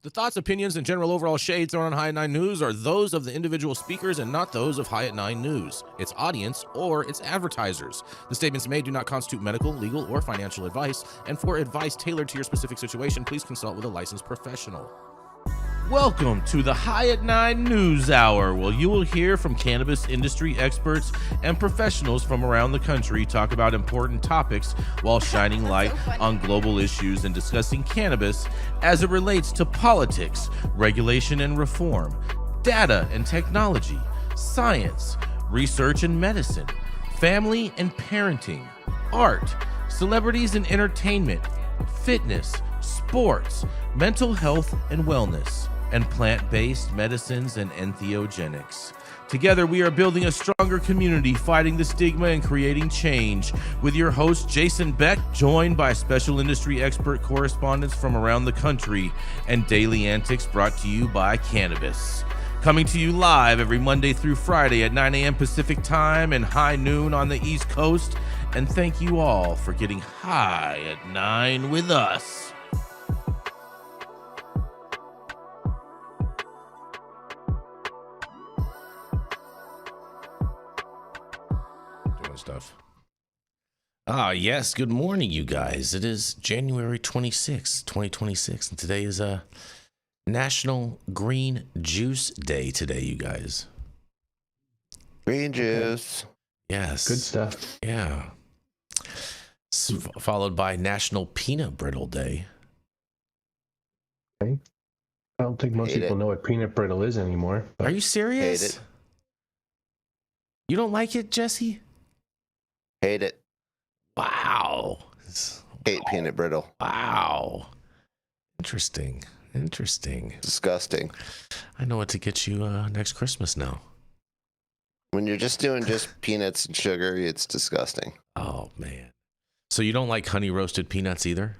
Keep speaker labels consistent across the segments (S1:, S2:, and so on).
S1: The thoughts, opinions, and general overall shade thrown on High at 9 News are those of the individual speakers and not those of High at 9 News, its audience, or its advertisers. The statements made do not constitute medical, legal, or financial advice, and for advice tailored to your specific situation, please consult with a licensed professional. Welcome to the High at 9 News Hour, where you will hear from cannabis industry experts and professionals from around the country talk about important topics while shining light on global issues and discussing cannabis as it relates to politics, regulation and reform, data and technology, science, research and medicine, family and parenting, art, celebrities and entertainment, fitness, sports, mental health and wellness, and plant-based medicines and entheogenics. Together, we are building a stronger community, fighting the stigma and creating change. With your host, Jason Beck, joined by special industry expert correspondents from around the country, and daily antics brought to you by Cannabis. Coming to you live every Monday through Friday at 9 a.m. Pacific time and high noon on the East Coast. And thank you all for getting high at 9 with us. Stuff. Yes, good morning, you guys. It is January 26th, 2026, and today is a National Green Juice Day today, you guys.
S2: Green juice.
S1: Yes.
S3: Good stuff.
S1: Yeah. Followed by National Peanut Brittle Day.
S3: Okay. I don't think most people know what peanut brittle is anymore.
S1: Are you serious?
S2: Hate it.
S1: You don't like it, Jesse?
S2: Hate it.
S1: Wow.
S2: Hate peanut brittle.
S1: Wow. Interesting.
S2: Disgusting.
S1: I know what to get you next Christmas now.
S2: When you're just doing just peanuts and sugar, it's disgusting.
S1: Oh, man. So you don't like honey roasted peanuts either?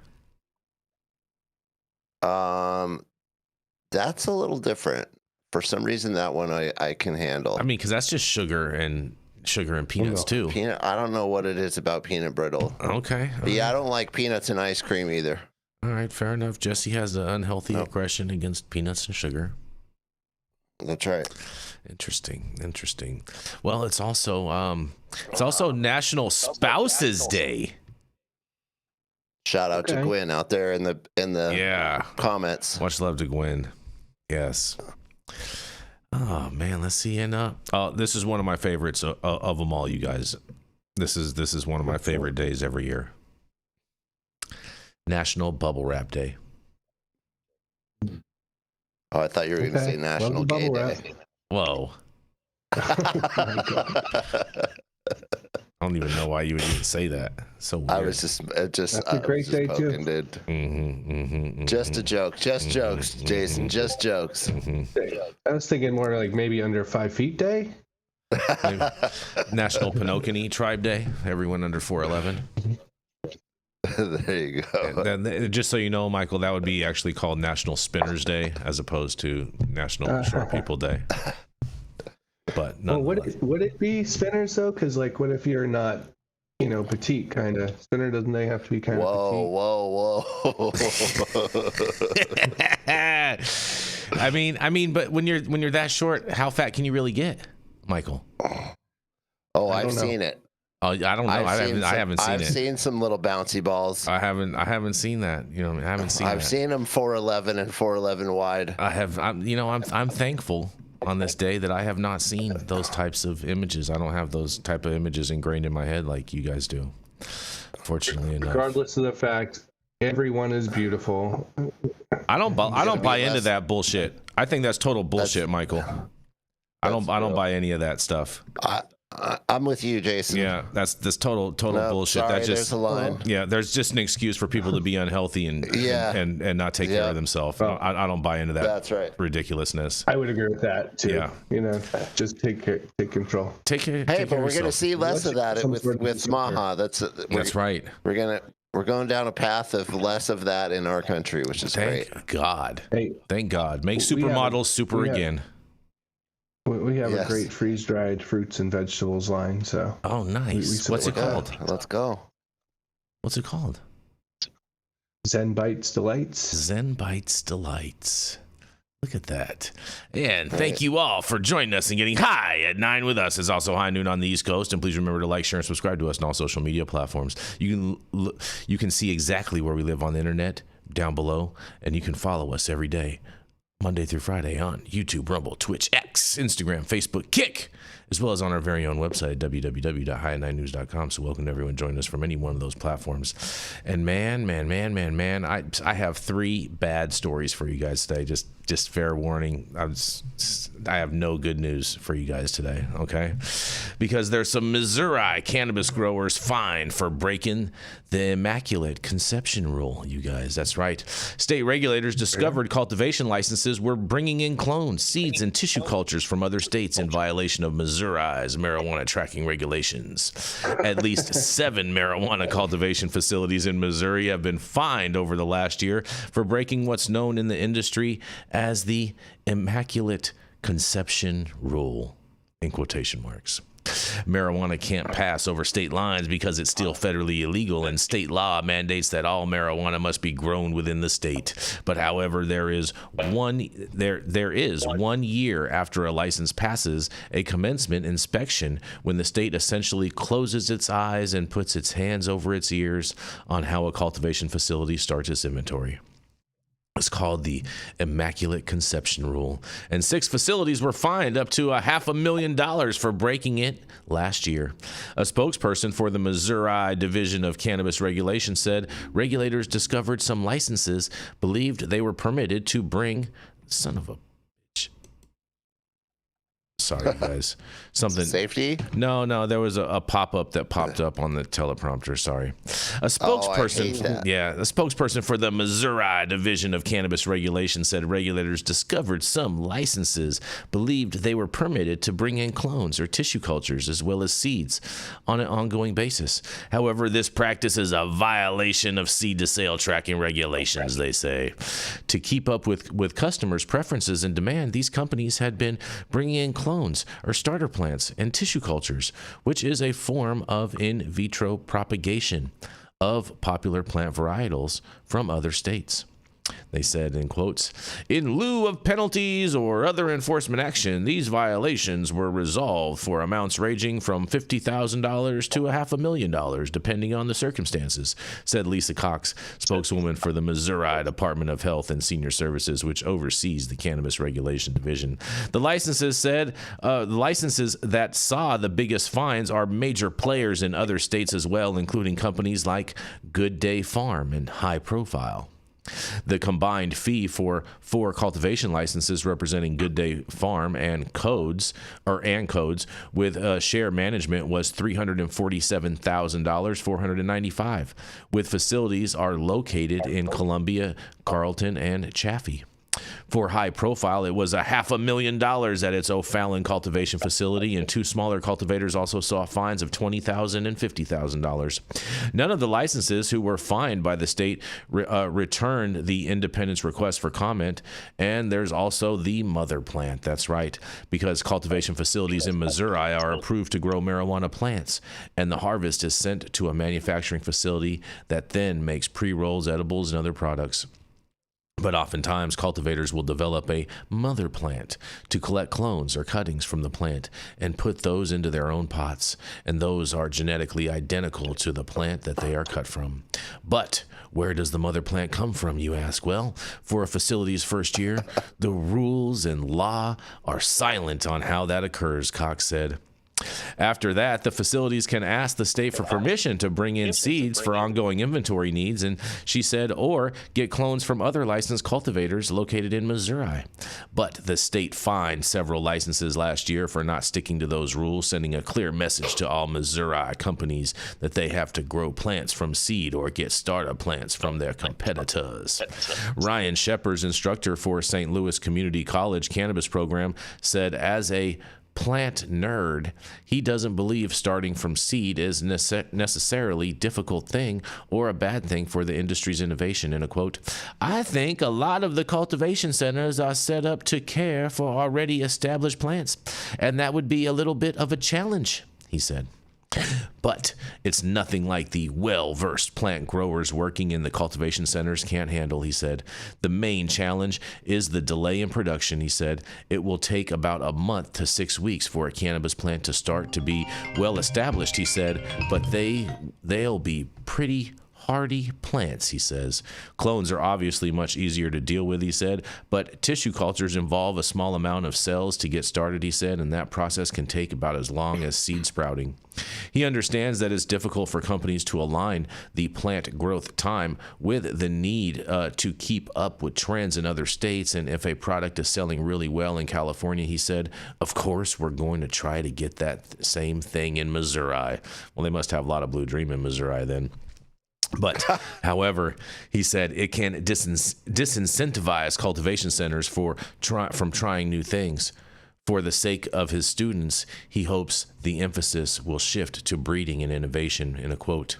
S2: That's a little different. For some reason, that one I can handle.
S1: I mean, because that's just sugar and peanuts too.
S2: Peanut. I don't know what it is about peanut brittle.
S1: Okay.
S2: But yeah, I don't like peanuts and ice cream either.
S1: All right, fair enough. Jesse has an unhealthy aggression against peanuts and sugar.
S2: That's right.
S1: Interesting. Well, it's also National Spouses Day.
S2: Shout out to Gwen out there in the comments.
S1: Much love to Gwen. Yes. Oh man, let's see. And this is one of my favorites of them all, you guys. This is one of my favorite days every year. National Bubble Wrap Day.
S2: Oh, I thought you were going to say National Gay Day.
S1: Whoa. I don't even know why you would even say that. So weird.
S2: I was just
S3: That's a great day too.
S2: Just a joke. Just jokes, Jason. Just jokes.
S3: I was thinking more like maybe under 5 feet day.
S1: National Pinocchio Tribe Day. Everyone under 4'11".
S2: There you go.
S1: And just so you know, Michael, that would be actually called National Spinners Day as opposed to National Short People Day. But
S3: would it be spinners though? Because like, what if you're not, petite kind of spinner? Doesn't they have to be kind of petite?
S2: Whoa.
S1: I mean, but when you're that short, how fat can you really get, Michael?
S2: Oh, I've seen it.
S1: Oh, I don't know. I haven't seen it.
S2: I've seen some little bouncy balls.
S1: I haven't seen that. I haven't seen.
S2: I've seen them 4'11" and 4'11" wide.
S1: I'm thankful on this day that I have not seen those types of images. I don't have those type of images ingrained in my head like you guys do. Fortunately enough.
S3: Regardless of the fact, everyone is beautiful.
S1: I don't buy into that bullshit. I think that's total bullshit, Michael. I don't buy any of that stuff.
S2: I'm with you, Jason.
S1: Yeah, that's total bullshit.
S2: Sorry,
S1: that just
S2: there's a line.
S1: Yeah, there's just an excuse for people to be unhealthy and not take care of themselves. I don't buy into that.
S2: That's right.
S1: Ridiculousess.
S3: I would agree with that too. Yeah, just take control.
S1: Take
S2: but we're going to see less of that with Maha. That's
S1: right.
S2: We're going down a path of less of that in our country, which is great.
S1: Thank God. Thank God. Make supermodels super again.
S3: We have a great freeze-dried fruits and vegetables line. So.
S1: Oh, nice. What's it called?
S2: Let's go.
S1: What's it called?
S3: Zen Bites Delights.
S1: Zen Bites Delights. Look at that. And thank you all for joining us and getting high at 9 with us. It's also high noon on the East Coast. And please remember to like, share, and subscribe to us on all social media platforms. You can see exactly where we live on the internet down below, and you can follow us every day, Monday through Friday, on YouTube, Rumble, Twitch, X, Instagram, Facebook, Kick, as well as on our very own website, www.high9news.com. So welcome to everyone joining us from any one of those platforms. And man, I have 3 bad stories for you guys today. Just fair warning. I have no good news for you guys today, okay? Because there's some Missouri cannabis growers fined for breaking the immaculate conception rule, you guys. That's right. State regulators discovered cultivation licenses were bringing in clones, seeds, and tissue cultures from other states in violation of Missouri's marijuana tracking regulations. At least 7 marijuana cultivation facilities in Missouri have been fined over the last year for breaking what's known in the industry as the immaculate conception rule, in quotation marks. Marijuana can't pass over state lines because it's still federally illegal, and state law mandates that all marijuana must be grown within the state. But however, there is 1 year after a license passes a commencement inspection, when the state essentially closes its eyes and puts its hands over its ears on how a cultivation facility starts its inventory. It's called the Immaculate Conception Rule, and 6 facilities were fined up to $500,000 for breaking it last year. A spokesperson for the Missouri Division of Cannabis Regulation said regulators discovered some licenses believed they were permitted to bring son of a bitch. Sorry, guys. Something
S2: safety?
S1: No. There was a pop-up that popped up on the teleprompter. Sorry. A spokesperson, a spokesperson for the Missouri Division of Cannabis Regulation said regulators discovered some licenses believed they were permitted to bring in clones or tissue cultures as well as seeds on an ongoing basis. However, this practice is a violation of seed-to-sale tracking regulations, they say. To keep up with customers' preferences and demand, these companies had been bringing in clones or starter plants and tissue cultures, which is a form of in vitro propagation of popular plant varietals from other states. They said, in quotes, "In lieu of penalties or other enforcement action, these violations were resolved for amounts ranging from $50,000 to $500,000, depending on the circumstances," said Lisa Cox, spokeswoman for the Missouri Department of Health and Senior Services, which oversees the Cannabis Regulation Division. The licenses that saw the biggest fines are major players in other states as well, including companies like Good Day Farm and High Profile. The combined fee for 4 cultivation licenses representing Good Day Farm and codes with share management was $347,495, with facilities are located in Columbia, Carlton, and Chaffee. For High Profile, it was $500,000 at its O'Fallon cultivation facility, and 2 smaller cultivators also saw fines of $20,000 and $50,000. None of the licenses who were fined by the state returned the independent's request for comment, and there's also the mother plant. That's right, because cultivation facilities in Missouri are approved to grow marijuana plants, and the harvest is sent to a manufacturing facility that then makes pre-rolls, edibles, and other products. But oftentimes, cultivators will develop a mother plant to collect clones or cuttings from the plant and put those into their own pots, and those are genetically identical to the plant that they are cut from. But where does the mother plant come from, you ask? Well, for a facility's first year, the rules and law are silent on how that occurs, Cox said. After that, the facilities can ask the state for permission to bring in seeds for ongoing inventory needs, and she said, or get clones from other licensed cultivators located in Missouri. But the state fined several licenses last year for not sticking to those rules, sending a clear message to all Missouri companies that they have to grow plants from seed or get starter plants from their competitors. Ryan Shepard's instructor for St. Louis Community College cannabis program said, as a plant nerd, he doesn't believe starting from seed is necessarily difficult thing or a bad thing for the industry's innovation. In a quote, "I think a lot of the cultivation centers are set up to care for already established plants, and that would be a little bit of a challenge," he said. But it's nothing like the well-versed plant growers working in the cultivation centers can't handle, he said. The main challenge is the delay in production, he said. It will take about a month to 6 weeks for a cannabis plant to start to be well established, he said, but they'll be pretty hardy plants, he says. Clones are obviously much easier to deal with, he said, but tissue cultures involve a small amount of cells to get started, he said, and that process can take about as long as seed sprouting. He understands that it's difficult for companies to align the plant growth time with the need to keep up with trends in other states, and if a product is selling really well in California, he said, of course we're going to try to get that same thing in Missouri. Well, they must have a lot of Blue Dream in Missouri then. But, however, he said it can disincentivize cultivation centers from trying new things. For the sake of his students, he hopes the emphasis will shift to breeding and innovation, in a quote.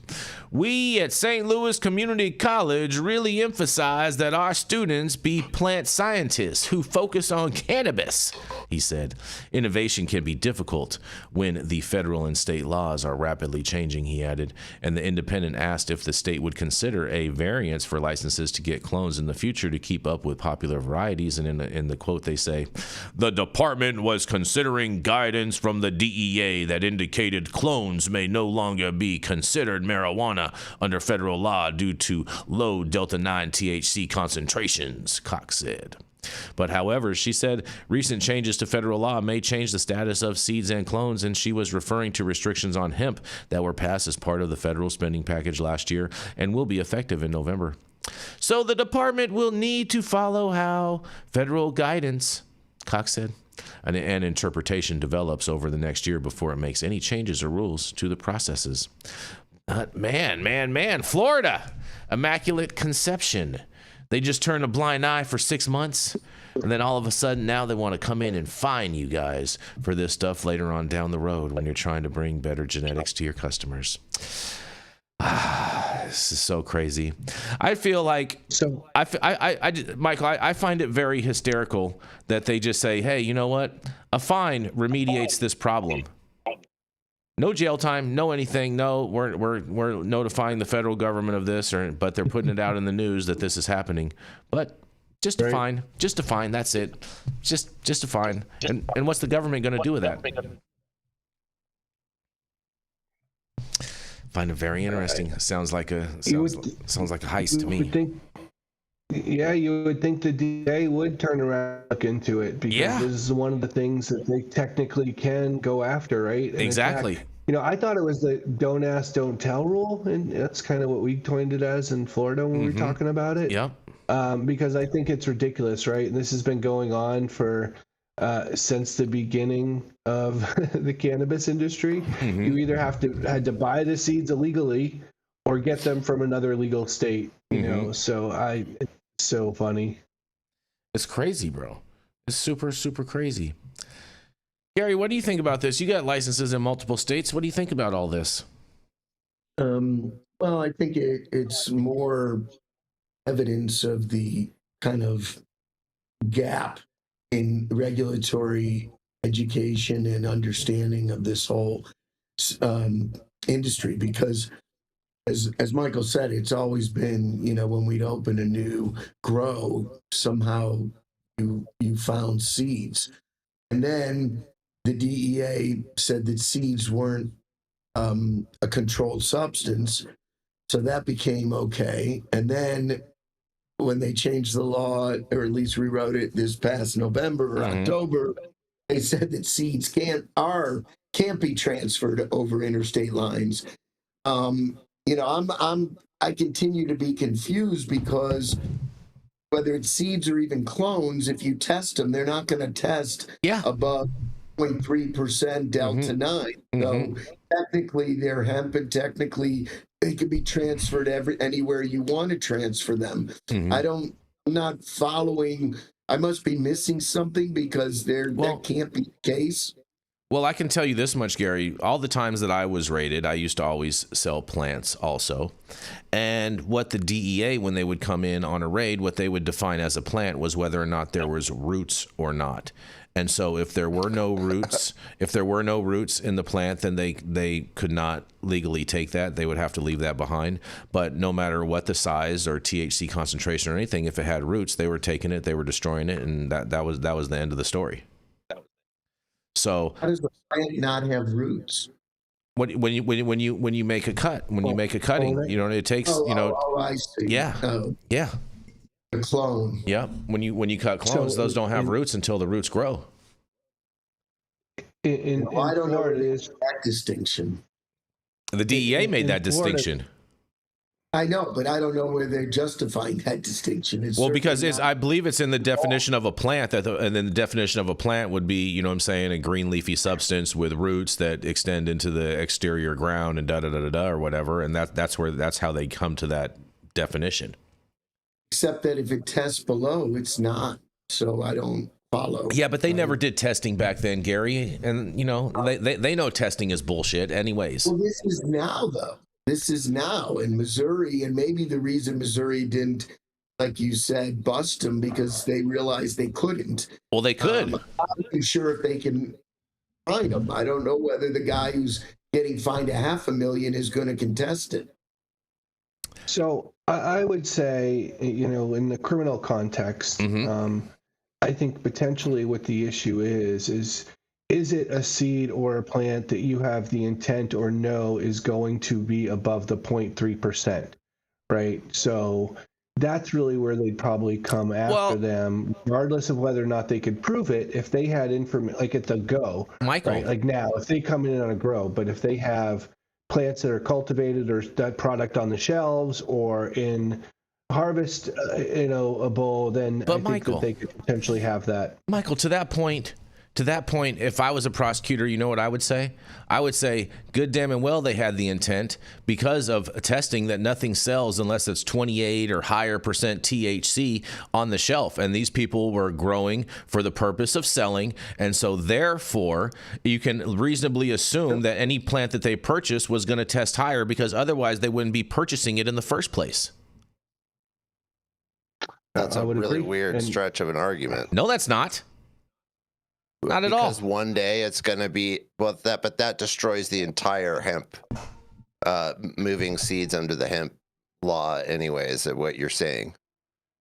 S1: We at St. Louis Community College really emphasize that our students be plant scientists who focus on cannabis, he said. Innovation can be difficult when the federal and state laws are rapidly changing, he added, and the independent asked if the state would consider a variance for licenses to get clones in the future to keep up with popular varieties, and in the quote they say, the department was considering guidance from the DEA that indicated clones may no longer be considered marijuana under federal law due to low Delta-9 THC concentrations, Cox said. But however, she said recent changes to federal law may change the status of seeds and clones, and she was referring to restrictions on hemp that were passed as part of the federal spending package last year and will be effective in November. So the department will need to follow how federal guidance, Cox said, and interpretation develops over the next year before it makes any changes or rules to the processes. Man, Florida, immaculate conception. They just turn a blind eye for 6 months, and then all of a sudden now they want to come in and fine you guys for this stuff later on down the road when you're trying to bring better genetics to your customers. This is so crazy. I feel like, Michael, I find it very hysterical that they just say, hey, you know what? A fine remediates this problem. No jail time, no anything. No, we're notifying the federal government of this, but they're putting it out in the news that this is happening. But just a fine, that's it. Just a fine. And what's the government going to do with that? Find it very interesting. Sounds like a heist to me.
S3: You would think the DA would turn around and look into it, because this is one of the things that they technically can go after, right? And
S1: exactly.
S3: Fact, I thought it was the don't ask, don't tell rule, and that's kind of what we coined it as in Florida when we were talking about it.
S1: Yep.
S3: Because I think it's ridiculous, right? And this has been going on for since the beginning of the cannabis industry. You either had to buy the seeds illegally or get them from another legal state, you know. So it's so funny.
S1: It's crazy, bro. It's super, super crazy. Gary, what do you think about this? You got licenses in multiple states. What do you think about all this?
S4: Well, I think it's more evidence of the kind of gap in regulatory education and understanding of this whole industry, because as Michael said, it's always been, when we'd open a new grow, somehow you found seeds. And then the DEA said that seeds weren't a controlled substance, so that became okay. And then when they changed the law, or at least rewrote it this past November or October, they said that seeds can't be transferred over interstate lines. I continue to be confused, because whether it's seeds or even clones, if you test them, they're not going to test above 0.3% Delta-9. So technically they're hemp, and technically they could be transferred anywhere you want to transfer them. I'm not following. I must be missing something, because that can't be the case.
S1: Well, I can tell you this much, Gary. All the times that I was raided, I used to always sell plants also. And what the DEA, when they would come in on a raid, what they would define as a plant was whether or not there was roots or not. And so if there were no roots, in the plant, then they could not legally take that. They would have to leave that behind. But no matter what the size or THC concentration or anything, if it had roots, they were taking it, they were destroying it, and that was the end of the story. So
S4: how does the plant not have roots?
S1: When you make a cut, you make a cutting, it takes
S4: I see.
S1: Yeah. Yeah.
S4: A clone.
S1: Yeah. When you cut clones, those don't have roots until the roots grow.
S4: I don't know what is that distinction.
S1: The DEA made that distinction.
S4: I know, but I don't know where they're justifying that distinction.
S1: Because I believe it's in the definition of a plant, and then the definition of a plant would be, a green leafy substance with roots that extend into the exterior ground and or whatever, and that's how they come to that definition.
S4: Except that if it tests below, it's not. So I don't follow.
S1: Yeah, but they never did testing back then, Gary, and they know testing is bullshit, anyways.
S4: Well, this is now though. This is now in Missouri, and maybe the reason Missouri didn't, like you said, bust them because they realized they couldn't.
S1: Well, they could.
S4: I'm not even sure if they can find them. I don't know whether the guy who's getting fined $500,000 is going to contest it.
S3: So I would say, in the criminal context, I think potentially what the issue is it a seed or a plant that you have the intent or know is going to be above the 0.3%, right? So that's really where they'd probably come after them, regardless of whether or not they could prove it. If they had information, like at the go,
S1: Michael,
S3: right? Like now, if they come in on a grow, but if they have plants that are cultivated or that product on the shelves or in harvest, a bowl, then I think that they could potentially have that.
S1: Michael, to that point, if I was a prosecutor, you know what I would say? I would say, good damn and well they had the intent because of testing that nothing sells unless it's 28 or higher percent THC on the shelf. And these people were growing for the purpose of selling. And so therefore, you can reasonably assume that any plant that they purchased was going to test higher because otherwise they wouldn't be purchasing it in the first place.
S2: That's a really weird stretch of an argument.
S1: No, that's not. Not at all.
S2: Because one day it's going to be but that destroys the entire hemp moving seeds under the hemp law anyways, at what you're saying.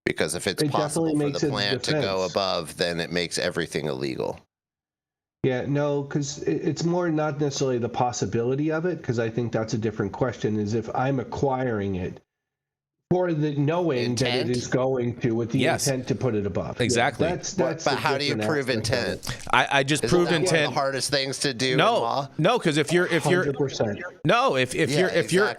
S2: Because if it's possible for the plant to go above, then it makes everything illegal.
S3: Yeah, no, because it's more not necessarily the possibility of it, because I think that's a different question, is if I'm acquiring it for the knowing that it is going to, with the intent to put it above.
S1: Exactly.
S3: Yeah, that's
S2: but how do you prove intent?
S1: I just proved intent.
S2: One of the hardest things to do.
S1: No, because if you're
S3: 100%.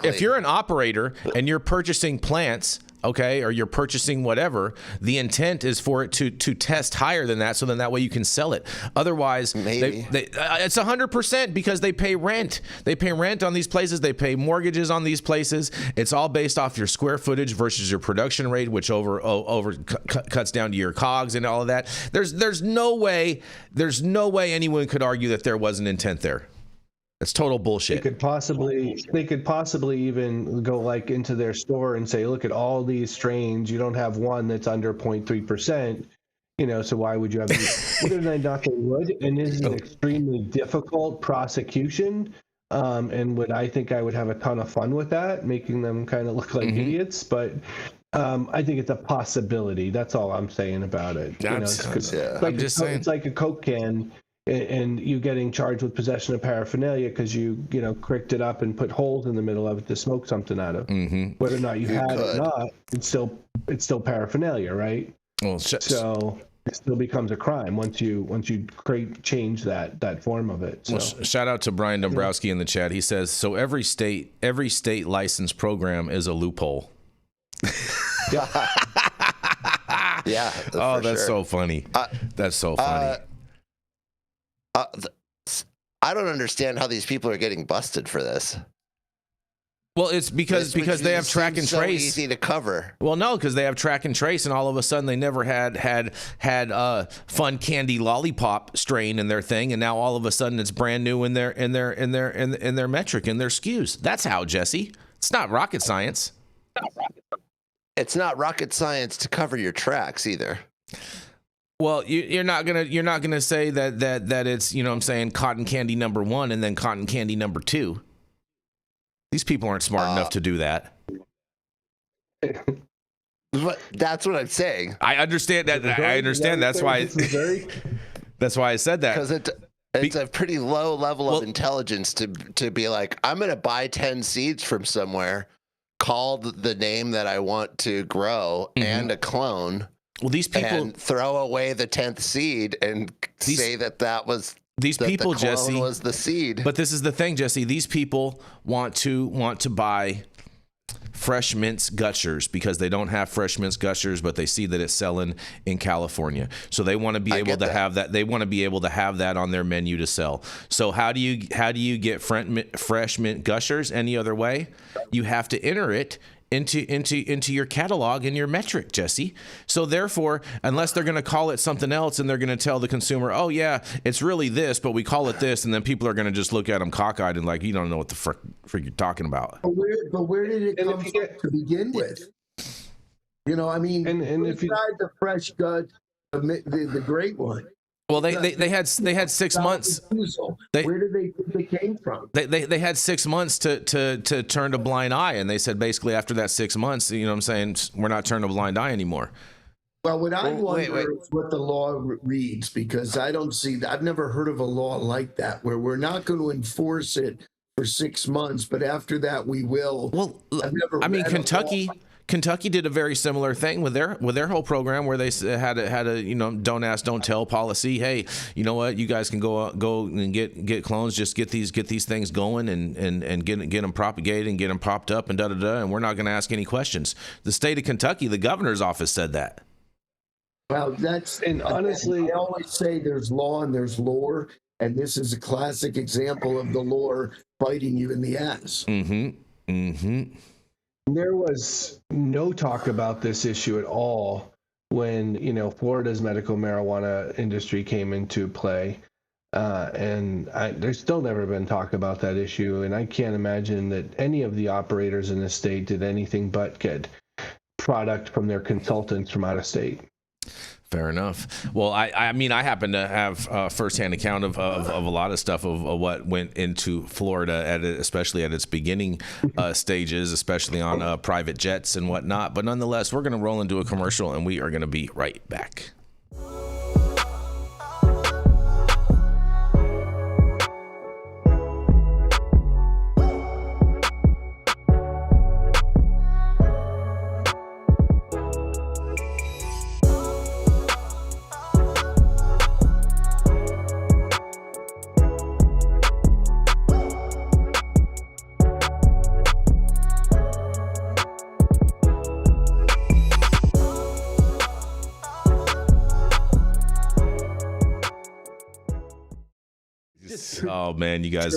S1: if you're an operator and you're purchasing plants, okay, or you're purchasing whatever, the intent is for it to test higher than that, so then that way you can sell it. Otherwise,
S2: maybe
S1: it's 100% because they pay rent. They pay rent on these places. They pay mortgages on these places. It's all based off your square footage versus your production rate, which cuts down to your COGS and all of that. There's no way anyone could argue that there was an intent there. That's total bullshit.
S3: They could possibly even go like into their store and say, look at all these strains. You don't have one that's under 0.3%, so why would you have these? Whether or not they would, and this is an extremely difficult prosecution. And I think I would have a ton of fun with that, making them kind of look like idiots. But I think it's a possibility. That's all I'm saying about it.
S1: I'm just saying.
S3: It's like a Coke can. And you getting charged with possession of paraphernalia because you cricked it up and put holes in the middle of it to smoke something out of. Whether or not you had it or not, it's still paraphernalia, right?
S1: Well,
S3: so it still becomes a crime once you change that form of it. So.
S1: Well, shout out to Brian Dombrowski in the chat. He says, so every state license program is a loophole.
S3: Yeah.
S2: Yeah.
S1: Oh, that's so funny. That's so funny.
S2: I don't understand how these people are getting busted for this.
S1: Well, it's because they have track and trace.
S2: So easy to cover.
S1: Well, no, because they have track and trace, and all of a sudden they never had fun candy lollipop strain in their thing, and now all of a sudden it's brand new in their metric, in their SKUs. That's how, Jesse. It's not rocket science.
S2: It's not rocket science to cover your tracks either.
S1: Well, you're not gonna say that it's, you know what I'm saying, cotton candy number 1 and then cotton candy number 2. These people aren't smart enough to do that.
S2: But that's what I'm saying.
S1: I understand that. I understand. That's why I said that.
S2: Because it's a pretty low level of intelligence to be like, I'm going to buy 10 seeds from somewhere, call the name that I want to grow and a clone. Well, these people and throw away the 10th seed and say that was
S1: these people,
S2: the clone
S1: Jesse,
S2: was the seed.
S1: But this is the thing, Jesse. These people want to buy fresh mints gushers because they don't have fresh mints gushers, but they see that it's selling in California, so they want to be able to have that. They want to be able to have that on their menu to sell. So how do you get fresh mint gushers any other way? You have to enter it into your catalog and your metric, Jesse. So therefore, unless they're going to call it something else and they're going to tell the consumer, oh yeah, it's really this, but we call it this, and then people are going to just look at them cockeyed and like, you don't know what the frick you're talking about.
S4: But where did it come from to begin with? You know, I mean, and if you tried the fresh gut, the great one.
S1: Well, they had 6 months.
S4: Where did they came from?
S1: They had 6 months to turn a blind eye, and they said basically after that 6 months, you know what I'm saying, we're not turning a blind eye anymore.
S4: Well, what I wonder is what the law reads, because I don't see that. I've never heard of a law like that where we're not going to enforce it for 6 months, but after that we will. Well,
S1: I mean, Kentucky did a very similar thing with their whole program where they had a you know, don't ask, don't tell policy. Hey, you know what? You guys can go and get clones. Just get these things going and get them propagated and get them popped up and and we're not going to ask any questions. The state of Kentucky, the governor's office said that.
S4: Well, honestly, I always say there's law and there's lore, and this is a classic example of the lore biting you in the ass.
S1: Mm-hmm. Mm-hmm.
S3: There was no talk about this issue at all when, you know, Florida's medical marijuana industry came into play. And there's still never been talk about that issue. And I can't imagine that any of the operators in the state did anything but get product from their consultants from out of state.
S1: Fair enough. Well, I mean, I happen to have a firsthand account of a lot of stuff of what went into Florida, especially at its beginning stages, especially on private jets and whatnot. But nonetheless, we're going to roll into a commercial, and we are going to be right back. Oh man, you guys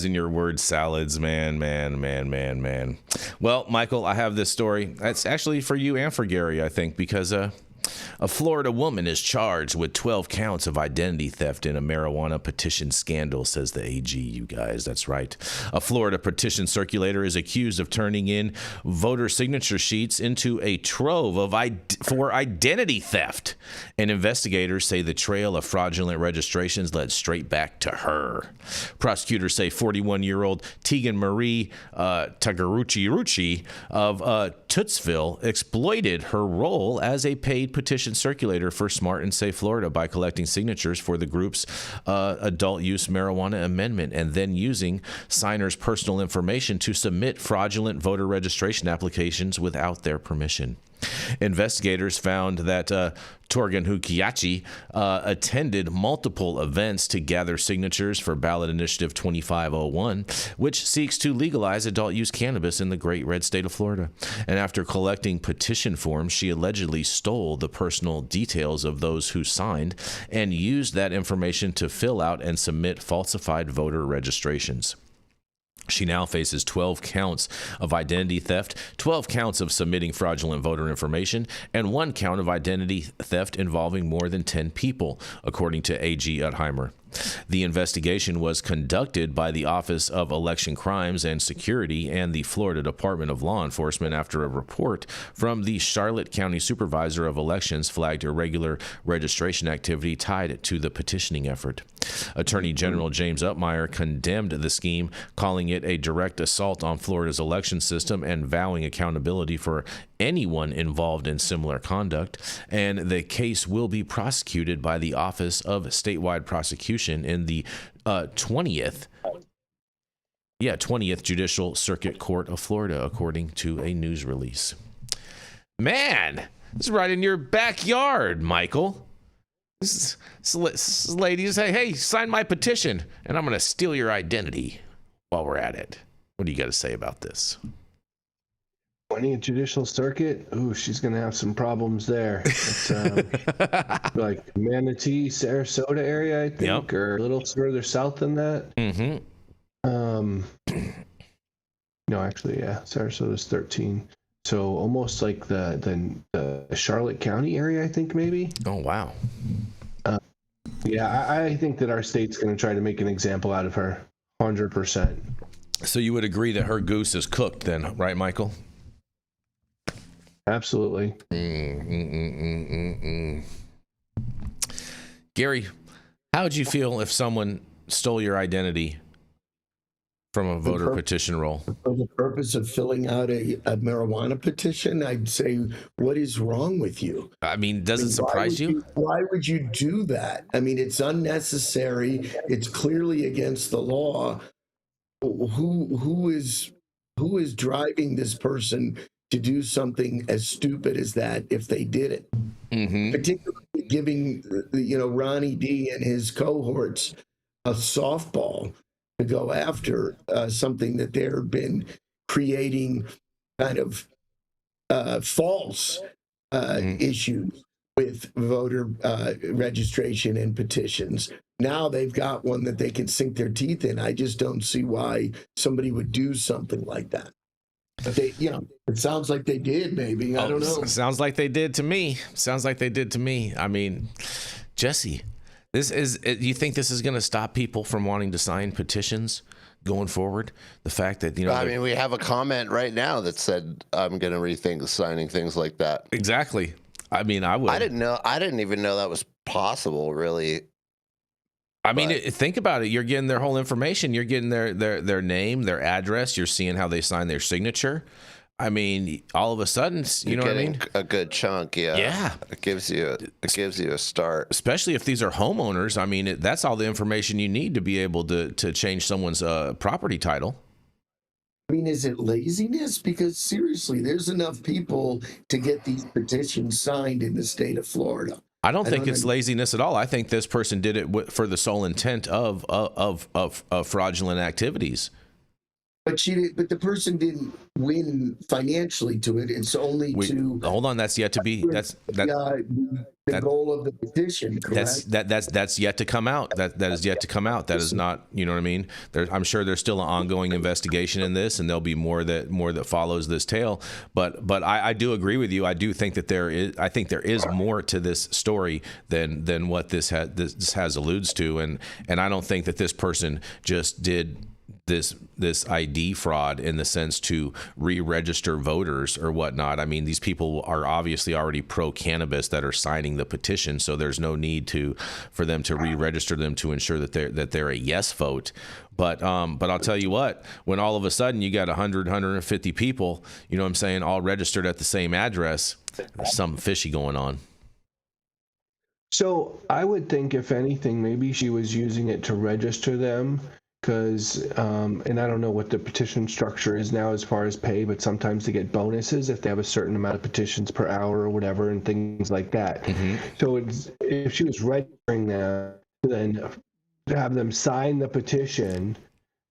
S1: in your word salads, man. Well, Michael, I have this story. That's actually for you and for Gary, I think, because a Florida woman is charged with 12 counts of identity theft in a marijuana petition scandal, says the AG, you guys. That's right. A Florida petition circulator is accused of turning in voter signature sheets into a trove for identity theft. And investigators say the trail of fraudulent registrations led straight back to her. Prosecutors say 41-year-old Tegan Marie Tagarucci of Tootsville exploited her role as a paid petition circulator for Smart and Safe Florida by collecting signatures for the group's adult use marijuana amendment and then using signers' personal information to submit fraudulent voter registration applications without their permission. Investigators found that Torgan Hukiachi attended multiple events to gather signatures for ballot initiative 2501, which seeks to legalize adult use cannabis in the great red state of Florida. And after collecting petition forms, she allegedly stole the personal details of those who signed and used that information to fill out and submit falsified voter registrations. She now faces 12 counts of identity theft, 12 counts of submitting fraudulent voter information, and 1 count of identity theft involving more than 10 people, according to AG Utheimer. The investigation was conducted by the Office of Election Crimes and Security and the Florida Department of Law Enforcement after a report from the Charlotte County Supervisor of Elections flagged irregular registration activity tied to the petitioning effort. Attorney General James Upmeyer condemned the scheme, calling it a direct assault on Florida's election system and vowing accountability for anyone involved in similar conduct. And the case will be prosecuted by the Office of Statewide Prosecution in the 20th Judicial Circuit Court of Florida, according to a news release. Man, this is right in your backyard, Michael. This lady say, hey, sign my petition, and I'm going to steal your identity while we're at it. What do you got to say about this?
S3: 20th Judicial Circuit? Ooh, she's going to have some problems there. It's like Manatee, Sarasota area, I think, or a little further south than that.
S1: Mm-hmm.
S3: No, actually, yeah, Sarasota's 13. So almost like the Charlotte County area, I think, maybe.
S1: Oh, wow.
S3: Yeah, I think that our state's going to try to make an example out of her, 100%.
S1: So you would agree that her goose is cooked then, right, Michael?
S3: Absolutely.
S1: Gary, how would you feel if someone stole your identity from a voter petition roll?
S4: For the purpose of filling out a marijuana petition, I'd say, what is wrong with you?
S1: I mean, does it surprise you?
S4: Why would you do that? I mean, it's unnecessary. It's clearly against the law. Who is driving this person to do something as stupid as that if they did it?
S1: Mm-hmm.
S4: Particularly giving, Ronnie D and his cohorts a softball to go after something that they've been creating kind of false issues with voter registration and petitions. Now they've got one that they can sink their teeth in. I just don't see why somebody would do something like that. But they, it sounds like they did, maybe. I don't know.
S1: Sounds like they did to me. I mean, Jesse, you think this is going to stop people from wanting to sign petitions going forward? The fact that,
S2: I mean, we have a comment right now that said, I'm going to rethink signing things like that.
S1: Exactly. I mean, I would.
S2: I didn't even know that was possible, really.
S1: I mean, think about it. You're getting their whole information. You're getting their name, their address. You're seeing how they sign their signature. I mean, all of a sudden, you know what I mean?
S2: A good chunk, yeah.
S1: Yeah.
S2: It gives you a start.
S1: Especially if these are homeowners. I mean, that's all the information you need to be able to change someone's property title.
S4: I mean, is it laziness? Because seriously, there's enough people to get these petitions signed in the state of Florida.
S1: I don't think it's laziness at all. I think this person did it for the sole intent of fraudulent activities.
S4: But the person didn't win financially to it. It's only
S1: hold on. That's yet to be.
S4: The goal of the petition. Correct?
S1: That's yet to come out. That is yet to come out. That is not. You know what I mean? I'm sure there's still an ongoing investigation in this, and there'll be more that follows this tale. But I do agree with you. I do think that there is. I think there is more to this story than what this has alludes to, and I don't think that this person just did this ID fraud in the sense to re-register voters or whatnot. I mean, these people are obviously already pro-cannabis that are signing the petition, so there's no need for them to re-register them to ensure that they're a yes vote. But I'll tell you what, when all of a sudden you got 150 people, you know what I'm saying, all registered at the same address, there's something fishy going on.
S3: So I would think, if anything, maybe she was using it to register them. Because, and I don't know what the petition structure is now as far as pay, but sometimes they get bonuses if they have a certain amount of petitions per hour or whatever and things like that. Mm-hmm. So if she was registering them, then to have them sign the petition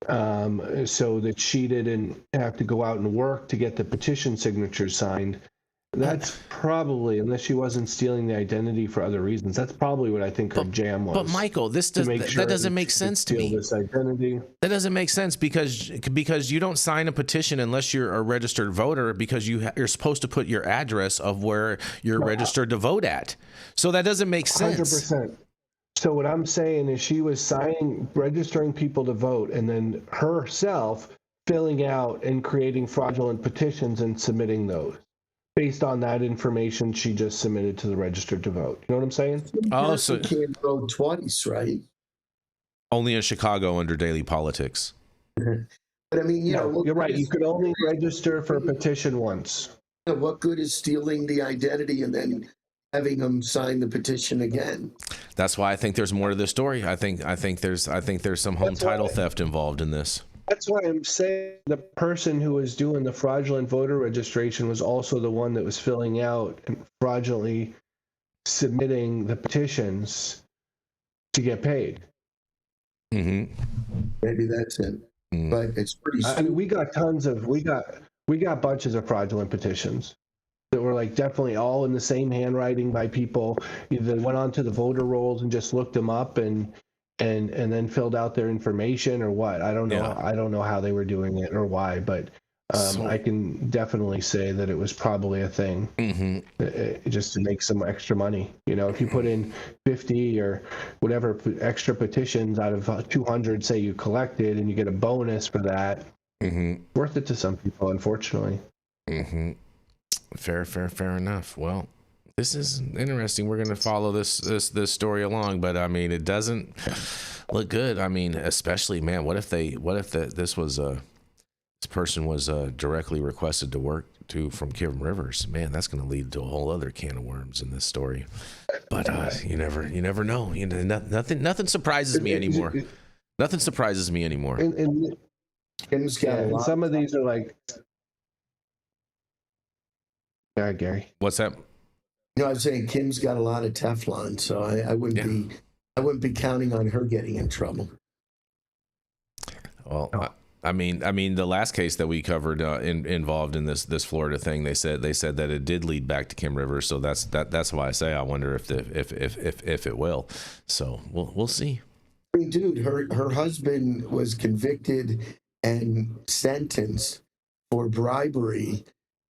S3: so that she didn't have to go out and work to get the petition signatures signed, that's probably, unless she wasn't stealing the identity for other reasons, that's probably what I think her jam was.
S1: But Michael, that doesn't make sense to me.
S3: This identity.
S1: That doesn't make sense because you don't sign a petition unless you're a registered voter, because you're supposed to put your address of where you're registered to vote at. So that doesn't make sense.
S3: 100%. So what I'm saying is she was registering people to vote, and then herself filling out and creating fraudulent petitions and submitting those based on that information she just submitted to the register to vote. You know what I'm saying?
S4: Oh, so can't vote twice, right?
S1: Only in Chicago under daily politics.
S4: But I mean,
S3: you're right. You could only register for a petition once.
S4: What good is stealing the identity and then having them sign the petition again?
S1: That's why I think there's more to this story. I think there's some home title theft involved in this.
S3: That's why I'm saying the person who was doing the fraudulent voter registration was also the one that was filling out and fraudulently submitting the petitions to get paid.
S1: Mm-hmm.
S4: Maybe that's it. Mm-hmm. But it's pretty.
S3: I mean, we got bunches of fraudulent petitions that were like definitely all in the same handwriting by people either went onto the voter rolls and just looked them up and then filled out their information or what. I don't know. Yeah. I don't know how they were doing it or why, but I can definitely say that it was probably a thing, just to make some extra money. If you put in 50 or whatever extra petitions out of 200, say you collected, and you get a bonus for that, worth it to some people, unfortunately.
S1: Fair enough. Well, this is interesting. We're going to follow this story along, but I mean, it doesn't look good. I mean, especially, man, what if this person was directly requested to work from Kim Rivers? Man, that's going to lead to a whole other can of worms in this story. But you never know. Nothing surprises me anymore. Nothing surprises me anymore.
S3: And some of these are like, yeah, Gary.
S1: What's that?
S4: I'm saying Kim's got a lot of Teflon, so I wouldn't be counting on her getting in trouble.
S1: Well, I mean, the last case that we covered involved in this Florida thing, they said that it did lead back to Kim Rivers, so that's why I say I wonder if it will. So we'll see.
S4: I mean, dude, her husband was convicted and sentenced for bribery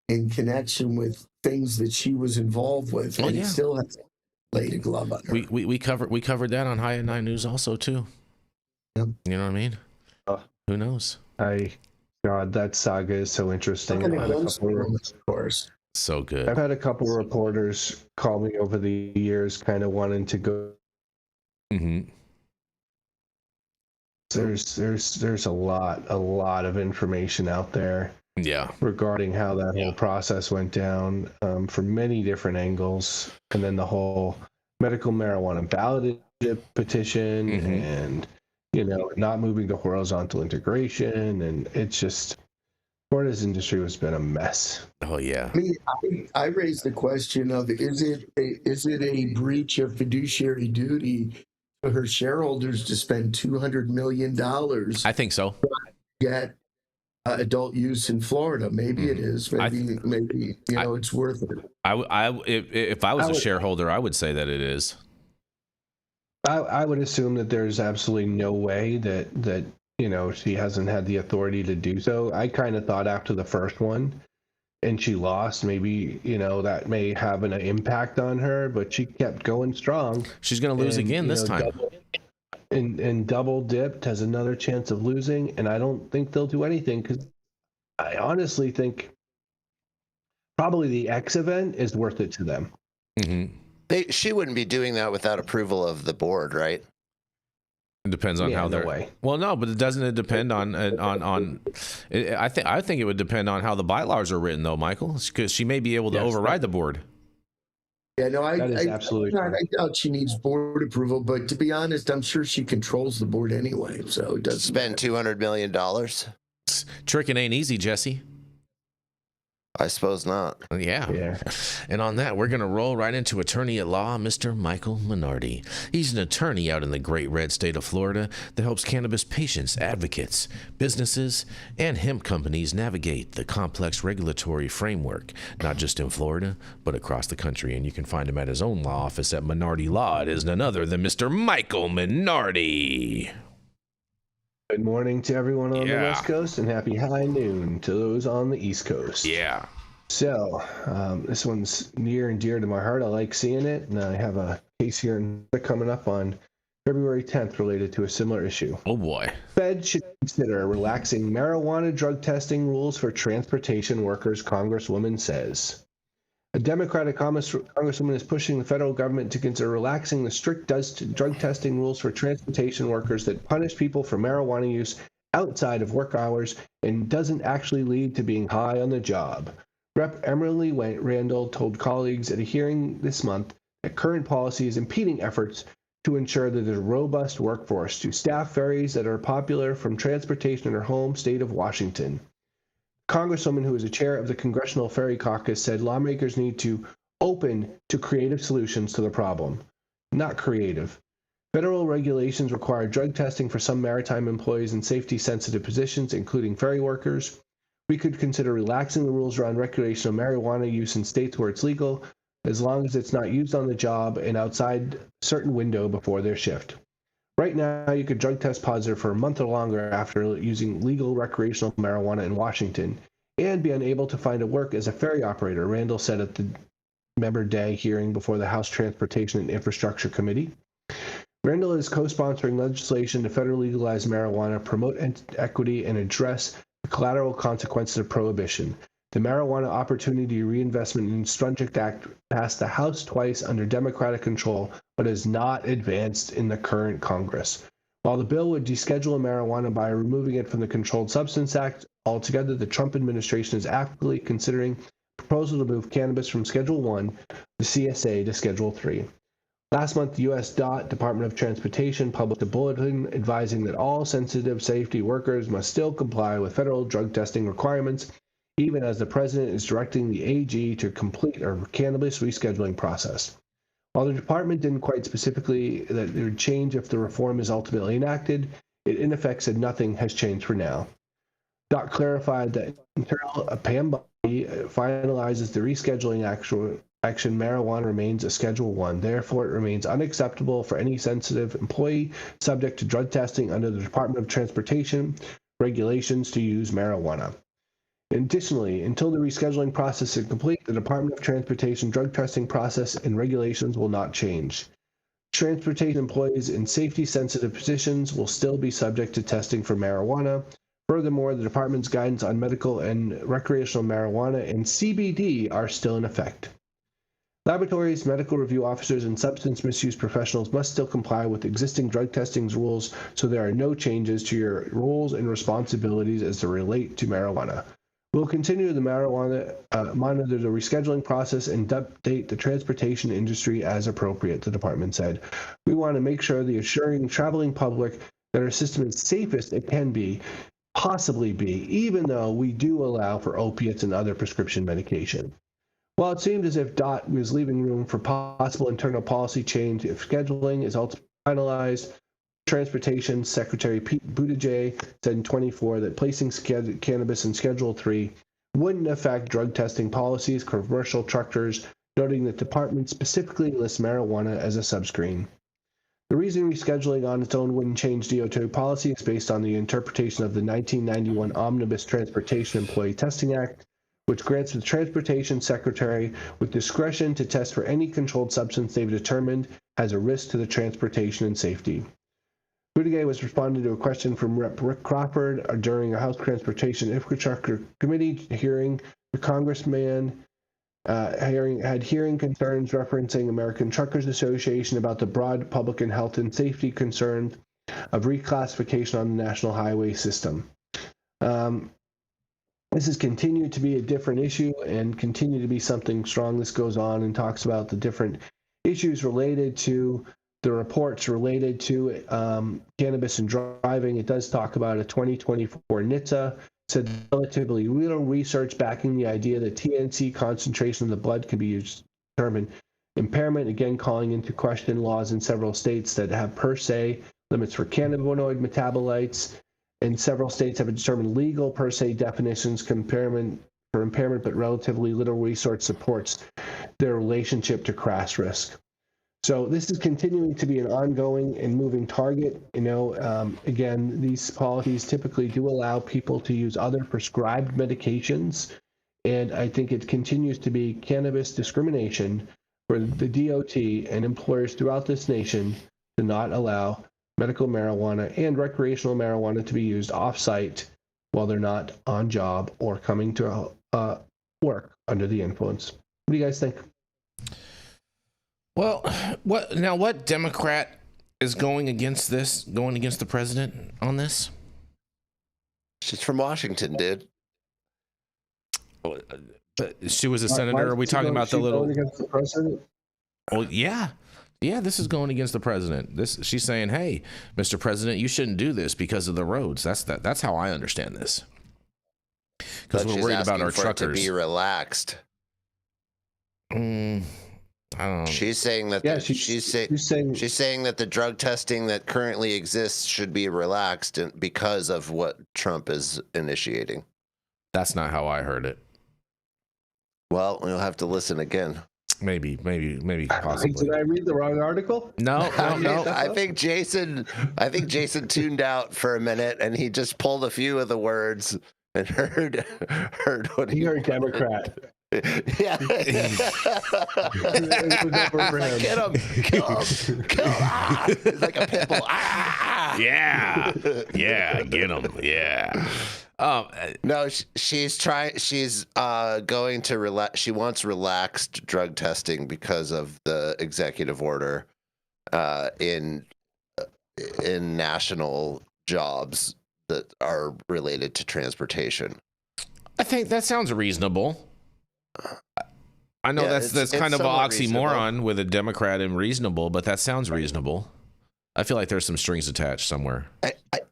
S4: in connection with things that she was involved with, and he still has laid a glove on her.
S1: We covered that on High at 9 News also too.
S4: Yep.
S1: You know what I mean? Who knows?
S3: God, that saga is so interesting.
S4: Of course.
S1: So good.
S3: I've had a couple of reporters call me over the years, kind of wanting to go. There's a lot of information out there.
S1: Yeah.
S3: Regarding how that whole process went down, from many different angles, and then the whole medical marijuana ballot petition, and not moving to horizontal integration, and it's just Florida's industry has been a mess.
S1: Oh yeah.
S4: I mean, I raised the question of is it a breach of fiduciary duty for her shareholders to spend $200 million?
S1: I think so.
S4: To get adult use in Florida. Maybe it is. Maybe it's worth it.
S1: If I was a shareholder, I would say that it is.
S3: I would assume that there's absolutely no way that she hasn't had the authority to do so. I kind of thought after the first one and she lost, maybe that may have an impact on her, but she kept going strong.
S1: She's going to lose again this time.
S3: And double dipped, has another chance of losing, and I don't think they'll do anything, because I honestly think probably the X event is worth it to them.
S2: She wouldn't be doing that without approval of the board, right?
S1: It depends on how they're.
S3: Way.
S1: Well, no, but doesn't it depend on? I think it would depend on how the bylaws are written, though, Michael, because she may be able to override the board.
S4: Yeah, no, I
S3: absolutely.
S4: I doubt she needs board approval, but to be honest, I'm sure she controls the board anyway. So it doesn't
S2: spend $200 million.
S1: Tricking ain't easy, Jesse.
S2: I suppose not.
S1: Yeah. And on that, we're going to roll right into attorney at law, Mr. Michael Minardi. He's an attorney out in the great red state of Florida that helps cannabis patients, advocates, businesses, and hemp companies navigate the complex regulatory framework, not just in Florida, but across the country. And you can find him at his own law office at Minardi Law. It is none other than Mr. Michael Minardi.
S3: Good morning to everyone on the West Coast, and happy high noon to those on the East Coast.
S1: Yeah.
S3: So, this one's near and dear to my heart. I like seeing it, and I have a case here coming up on February 10th related to a similar issue.
S1: Oh boy.
S3: Fed should consider relaxing marijuana drug testing rules for transportation workers, Congresswoman says. A Democratic Congresswoman is pushing the federal government to consider relaxing the strict drug testing rules for transportation workers that punish people for marijuana use outside of work hours and doesn't actually lead to being high on the job. Rep. Emily Randall told colleagues at a hearing this month that current policy is impeding efforts to ensure that there's a robust workforce to staff ferries that are popular from transportation in her home state of Washington. Congresswoman, who is a chair of the Congressional Ferry Caucus, said lawmakers need to open to creative solutions to the problem, not creative. Federal regulations require drug testing for some maritime employees in safety-sensitive positions, including ferry workers. We could consider relaxing the rules around recreational marijuana use in states where it's legal, as long as it's not used on the job and outside a certain window before their shift. Right now, you could drug test positive for a month or longer after using legal recreational marijuana in Washington and be unable to find a work as a ferry operator, Randall said at the Member Day hearing before the House Transportation and Infrastructure Committee. Randall is co-sponsoring legislation to federally legalize marijuana, promote equity, and address the collateral consequences of prohibition. The Marijuana Opportunity Reinvestment and Stringent Act passed the House twice under Democratic control, but has not advanced in the current Congress. While the bill would deschedule marijuana by removing it from the Controlled Substance Act altogether, the Trump administration is actively considering a proposal to move cannabis from Schedule 1, the CSA, to Schedule 3. Last month, the U.S. Department of Transportation published a bulletin advising that all sensitive safety workers must still comply with federal drug testing requirements, even as the president is directing the AG to complete a cannabis rescheduling process. While the department didn't quite specifically that it would change if the reform is ultimately enacted, it in effect said nothing has changed for now. DOT clarified that until a PAM body finalizes the rescheduling action, marijuana remains a Schedule 1. Therefore, it remains unacceptable for any sensitive employee subject to drug testing under the Department of Transportation regulations to use marijuana. Additionally, until the rescheduling process is complete, the Department of Transportation drug testing process and regulations will not change. Transportation employees in safety-sensitive positions will still be subject to testing for marijuana. Furthermore, the department's guidance on medical and recreational marijuana and CBD are still in effect. Laboratories, medical review officers, and substance misuse professionals must still comply with existing drug testing rules, so there are no changes to your roles and responsibilities as they relate to marijuana. We'll continue the monitor the rescheduling process and update the transportation industry as appropriate, the department said. We want to make sure the assuring traveling public that our system is safest it can be, possibly be, even though we do allow for opiates and other prescription medication. While it seemed as if DOT was leaving room for possible internal policy change if scheduling is ultimately finalized, Transportation Secretary Pete Buttigieg said in 2024 that placing cannabis in Schedule 3 wouldn't affect drug testing policies for commercial truckers, noting that the department specifically lists marijuana as a subscreen. The reason rescheduling on its own wouldn't change DOT policy is based on the interpretation of the 1991 Omnibus Transportation Employee Testing Act, which grants the Transportation Secretary with discretion to test for any controlled substance they've determined has a risk to the transportation and safety. Buttigieg was responding to a question from Rep. Rick Crawford during a House Transportation Infrastructure Committee hearing. The congressman had hearing concerns referencing American Truckers Association about the broad public and health and safety concerns of reclassification on the national highway system. This has continued to be a different issue and continue to be something strong. This goes on and talks about the different issues related to the reports related to cannabis and driving. It does talk about a 2024 NHTSA said relatively little research backing the idea that THC concentration in the blood can be used to determine impairment, again calling into question laws in several states that have per se limits for cannabinoid metabolites, and several states have determined legal per se definitions for impairment, but relatively little research supports their relationship to crash risk. So this is continuing to be an ongoing and moving target. Again, these policies typically do allow people to use other prescribed medications, and I think it continues to be cannabis discrimination for the DOT and employers throughout this nation to not allow medical marijuana and recreational marijuana to be used off-site while they're not on job or coming to work under the influence. What do you guys think?
S1: Well, what Democrat is going against this, going against the president on this?
S2: She's from Washington, dude.
S1: But she was a senator. Are we talking about the little?
S3: Against the president?
S1: Oh yeah, this is going against the president. She's saying, "Hey, Mr. President, you shouldn't do this because of the roads." That's how I understand this. Because we're worried about our truckers.
S2: To be relaxed.
S1: I don't know.
S2: She's saying that.
S3: Yeah,
S2: she's saying that the drug testing that currently exists should be relaxed because of what Trump is initiating.
S1: That's not how I heard it.
S2: Well, you'll have to listen again.
S1: Maybe, possibly.
S3: Did I read the wrong article?
S1: No.
S2: I think Jason tuned out for a minute, and he just pulled a few of the words and heard what he
S3: heard. Democrat.
S2: Yeah. Get him! Kill him! It's like a pit bull.
S1: Yeah, get him. Yeah.
S2: No, she's trying. She's going to relax. She wants relaxed drug testing because of the executive order in national jobs that are related to transportation.
S1: I think that sounds reasonable. I know that's kind of an oxymoron with a Democrat and reasonable, but that sounds reasonable. I feel like there's some strings attached somewhere.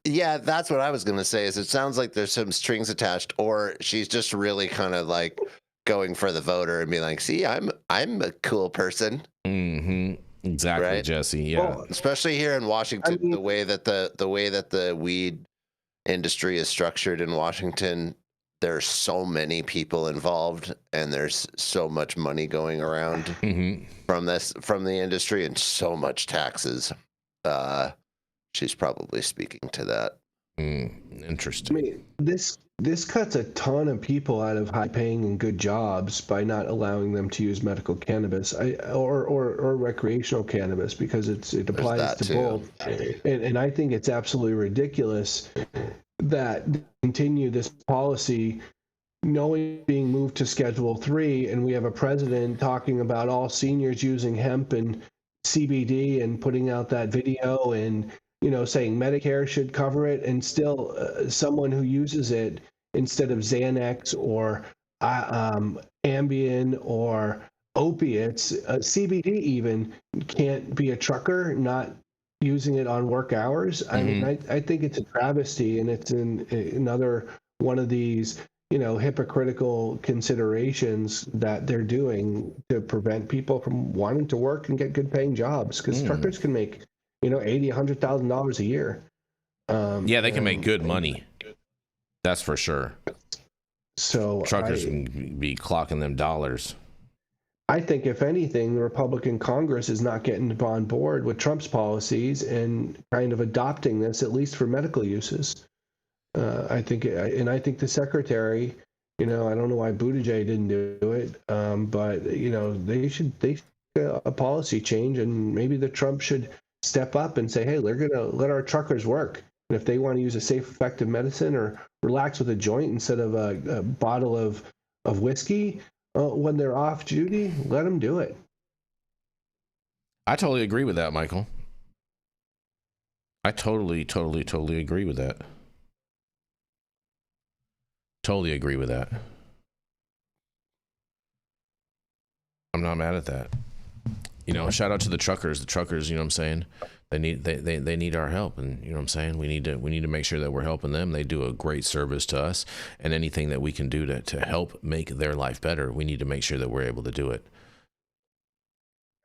S2: Yeah, that's what I was going to say. Is it sounds like there's some strings attached, or she's just really kind of like going for the voter and being like, "See, I'm a cool person."
S1: Mm-hmm. Exactly, right? Jesse. Yeah.
S2: Well, especially here in Washington, the way that the weed industry is structured in Washington, there's so many people involved, and there's so much money going around from the industry, and so much taxes. She's probably speaking to that.
S1: Interesting.
S3: I mean, this cuts a ton of people out of high-paying and good jobs by not allowing them to use medical cannabis or recreational cannabis, because it applies to both. And I think it's absolutely ridiculous that they continue this policy, knowing being moved to Schedule 3, and we have a president talking about all seniors using hemp and CBD and putting out that video and saying Medicare should cover it, and still someone who uses it instead of Xanax or Ambien or opiates, CBD even, can't be a trucker not using it on work hours. I mean, I think it's a travesty, and it's another one of these hypocritical considerations that they're doing to prevent people from wanting to work and get good paying jobs, because truckers can make $80,000-$100,000 a year.
S1: Yeah, they can make good money. That's for sure.
S3: So
S1: truckers can be clocking them dollars.
S3: I think, if anything, the Republican Congress is not getting on board with Trump's policies and kind of adopting this, at least for medical uses. I think the secretary, I don't know why Buttigieg didn't do it, but they should a policy change, and maybe the Trump should step up and say, hey, we're going to let our truckers work. And if they want to use a safe, effective medicine or relax with a joint instead of a bottle of whiskey when they're off duty, let them do it.
S1: I totally agree with that, Michael. I totally agree with that. Totally agree with that. I'm not mad at that. Shout out to the truckers. The truckers, you know what I'm saying? They need our help, and you know what I'm saying? We need to make sure that we're helping them. They do a great service to us, and anything that we can do to help make their life better, we need to make sure that we're able to do it.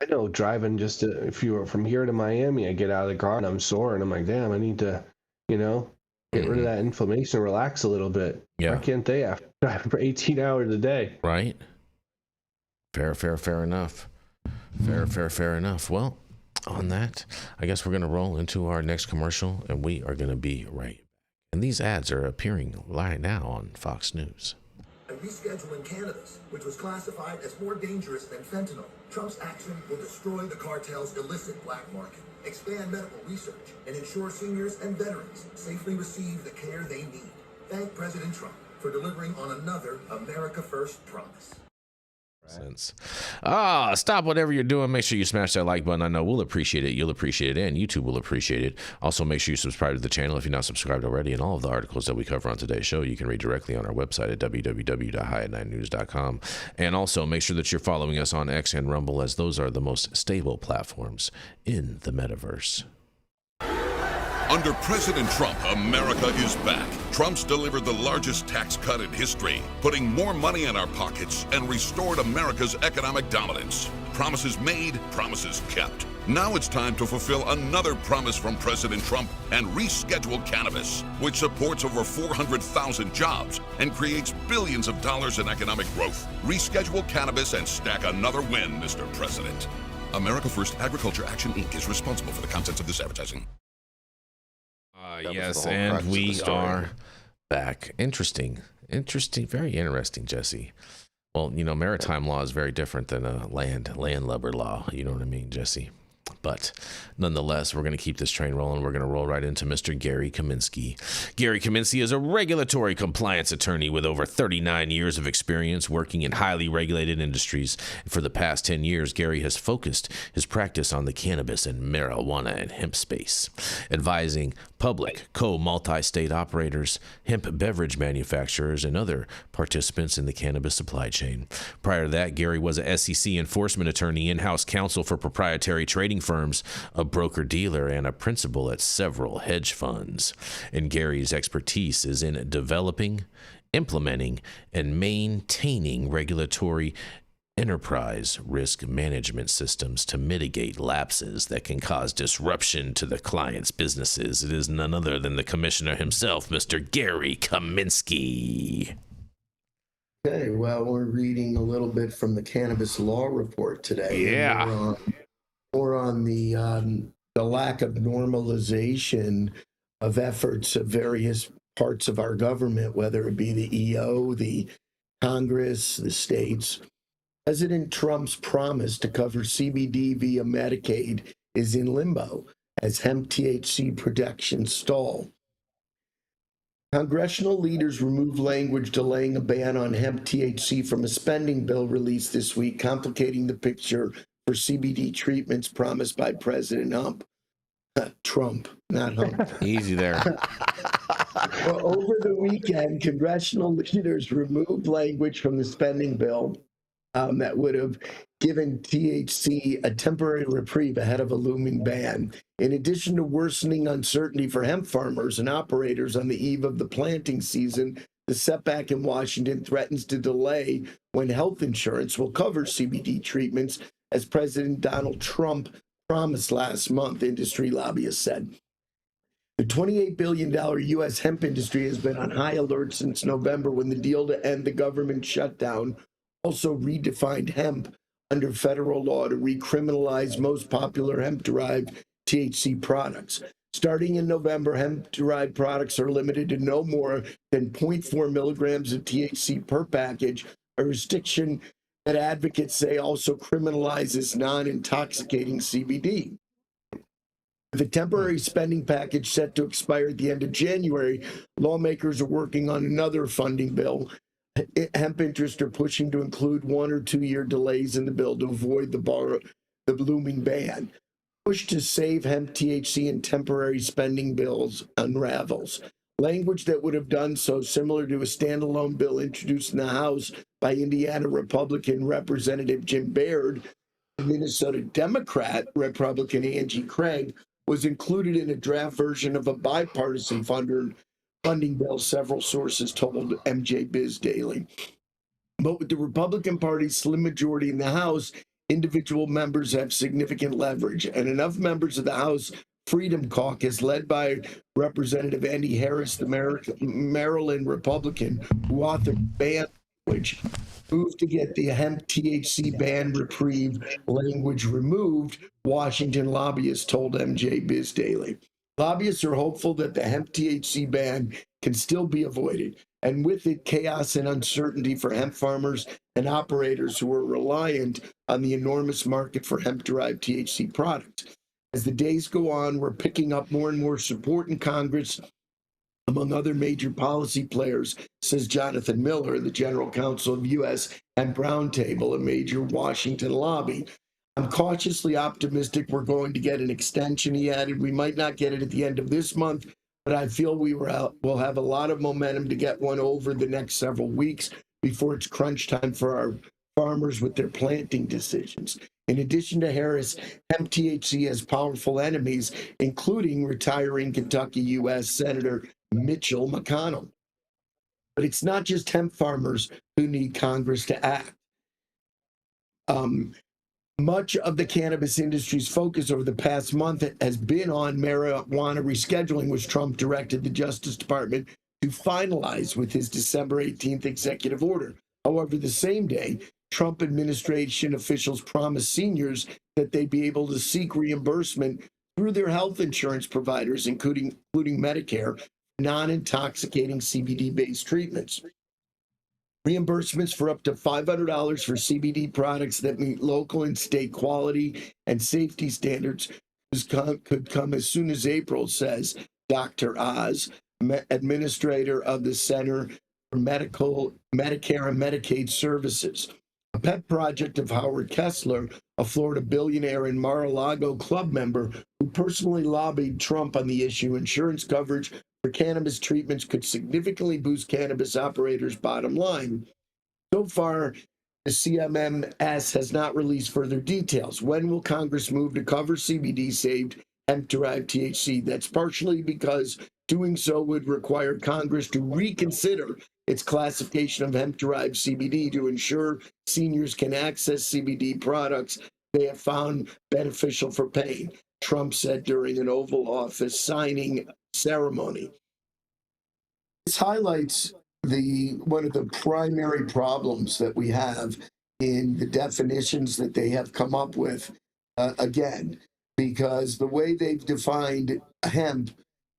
S3: I know, driving if you were from here to Miami, I get out of the car and I'm sore, and I'm like, damn, I need to, get rid of that inflammation, relax a little bit.
S1: Yeah.
S3: Why can't they after driving for 18 hours a day?
S1: Right. Fair enough. Fair enough. Well, on that, I guess we're going to roll into our next commercial, and we are going to be right back. And these ads are appearing right now on Fox News.
S5: Rescheduling cannabis, which was classified as more dangerous than fentanyl. Trump's action will destroy the cartel's illicit black market. expand medical research, and ensure seniors and veterans safely receive the care they need. Thank President Trump for delivering on another America First promise.
S1: Sense. Stop whatever you're doing. Make sure you smash that like button. I know we'll appreciate it. You'll appreciate it, and YouTube will appreciate it. Also, make sure you subscribe to the channel if you're not subscribed already. And all of the articles that we cover on today's show, you can read directly on our website at www.high9news.com. And also, make sure that you're following us on X and Rumble, as those are the most stable platforms in the metaverse.
S6: Under President Trump, America is back. Trump's delivered the largest tax cut in history, putting more money in our pockets and restored America's economic dominance. Promises made, promises kept. Now it's time to fulfill another promise from President Trump and reschedule cannabis, which supports over 400,000 jobs and creates billions of dollars in economic growth. Reschedule cannabis and stack another win, Mr. President. America First Agriculture Action Inc. is responsible for the contents of this advertising.
S1: Yes, and we are back. Interesting, very interesting, Jesse. Well, you know, maritime law is very different than a landlubber law. You know what I mean, Jesse? But nonetheless, we're going to keep this train rolling. We're going to roll right into Mr. Gary Kaminsky. Gary Kaminsky is a regulatory compliance attorney with over 39 years of experience working in highly regulated industries. For the past 10 years, Gary has focused his practice on the cannabis and marijuana and hemp space, advising public, multi-state operators, hemp beverage manufacturers, and other participants in the cannabis supply chain. Prior to that, Gary was a SEC enforcement attorney, in-house counsel for proprietary trading firms, a broker-dealer, and a principal at several hedge funds. And Gary's expertise is in developing, implementing, and maintaining regulatory enterprise risk management systems to mitigate lapses that can cause disruption to the client's businesses. It is none other than the commissioner himself, Mr. Gary Kaminsky.
S4: Okay, well, we're reading a little bit from the Cannabis Law Report today.
S1: Yeah.
S4: More on the lack of normalization of efforts of various parts of our government, whether it be the EO, the Congress, the states. President Trump's promise to cover CBD via Medicaid is in limbo as hemp THC protections stall. Congressional leaders removed language delaying a ban on hemp THC from a spending bill released this week, complicating the picture for CBD treatments promised by President Trump, not Hump.
S1: Easy there.
S4: Well, over the weekend, congressional leaders removed language from the spending bill that would have given THC a temporary reprieve ahead of a looming ban. In addition to worsening uncertainty for hemp farmers and operators on the eve of the planting season, the setback in Washington threatens to delay when health insurance will cover CBD treatments, as President Donald Trump promised last month, industry lobbyists said. The $28 billion U.S. hemp industry has been on high alert since November, when the deal to end the government shutdown also redefined hemp under federal law to recriminalize most popular hemp-derived THC products. Starting in November, hemp-derived products are limited to no more than 0.4 milligrams of THC per package, a restriction that advocates say also criminalizes non-intoxicating CBD. With a temporary spending package set to expire at the end of January, lawmakers are working on another funding bill. Hemp interests are pushing to include 1 or 2 year delays in the bill to avoid the looming ban. Push to save hemp THC in temporary spending bills unravels. Language that would have done so, similar to a standalone bill introduced in the House by Indiana Republican Representative Jim Baird and Minnesota Democrat Republican Angie Craig, was included in a draft version of a bipartisan funding bill, several sources told MJ Biz Daily. But with the Republican Party's slim majority in the House, individual members have significant leverage, and enough members of the House Freedom Caucus, led by Representative Andy Harris, the Maryland Republican, who authored ban language, moved to get the hemp THC ban reprieve language removed, Washington lobbyists told MJ Biz Daily. Lobbyists are hopeful that the hemp THC ban can still be avoided, and with it, chaos and uncertainty for hemp farmers and operators who are reliant on the enormous market for hemp-derived THC products. As the days go on, we're picking up more and more support in Congress among other major policy players, says Jonathan Miller, the general counsel of U.S. Hemp Roundtable, a major Washington lobby. I'm cautiously optimistic we're going to get an extension, he added. We might not get it at the end of this month, but I feel we'll have a lot of momentum to get one over the next several weeks before it's crunch time for our farmers with their planting decisions. In addition to Harris, hemp THC has powerful enemies, including retiring Kentucky U.S. Senator Mitchell McConnell. But it's not just hemp farmers who need Congress to act. Much of the cannabis industry's focus over the past month has been on marijuana rescheduling, which Trump directed the Justice Department to finalize with his December 18th executive order. However, the same day, Trump administration officials promised seniors that they'd be able to seek reimbursement through their health insurance providers, including Medicare, non-intoxicating CBD-based treatments. Reimbursements for up to $500 for CBD products that meet local and state quality and safety standards could come as soon as April, says Dr. Oz, administrator of the Center for Medicare and Medicaid Services. A pet project of Howard Kessler, a Florida billionaire and Mar-a-Lago club member who personally lobbied Trump on the issue. Insurance coverage for cannabis treatments could significantly boost cannabis operators' bottom line. So far, the CMMS has not released further details. When will Congress move to cover CBD-saved hemp-derived THC? That's partially because doing so would require Congress to reconsider its classification of hemp-derived CBD to ensure seniors can access CBD products they have found beneficial for pain, Trump said during an Oval Office signing ceremony. This highlights one of the primary problems that we have in the definitions that they have come up with, again, because the way they've defined hemp,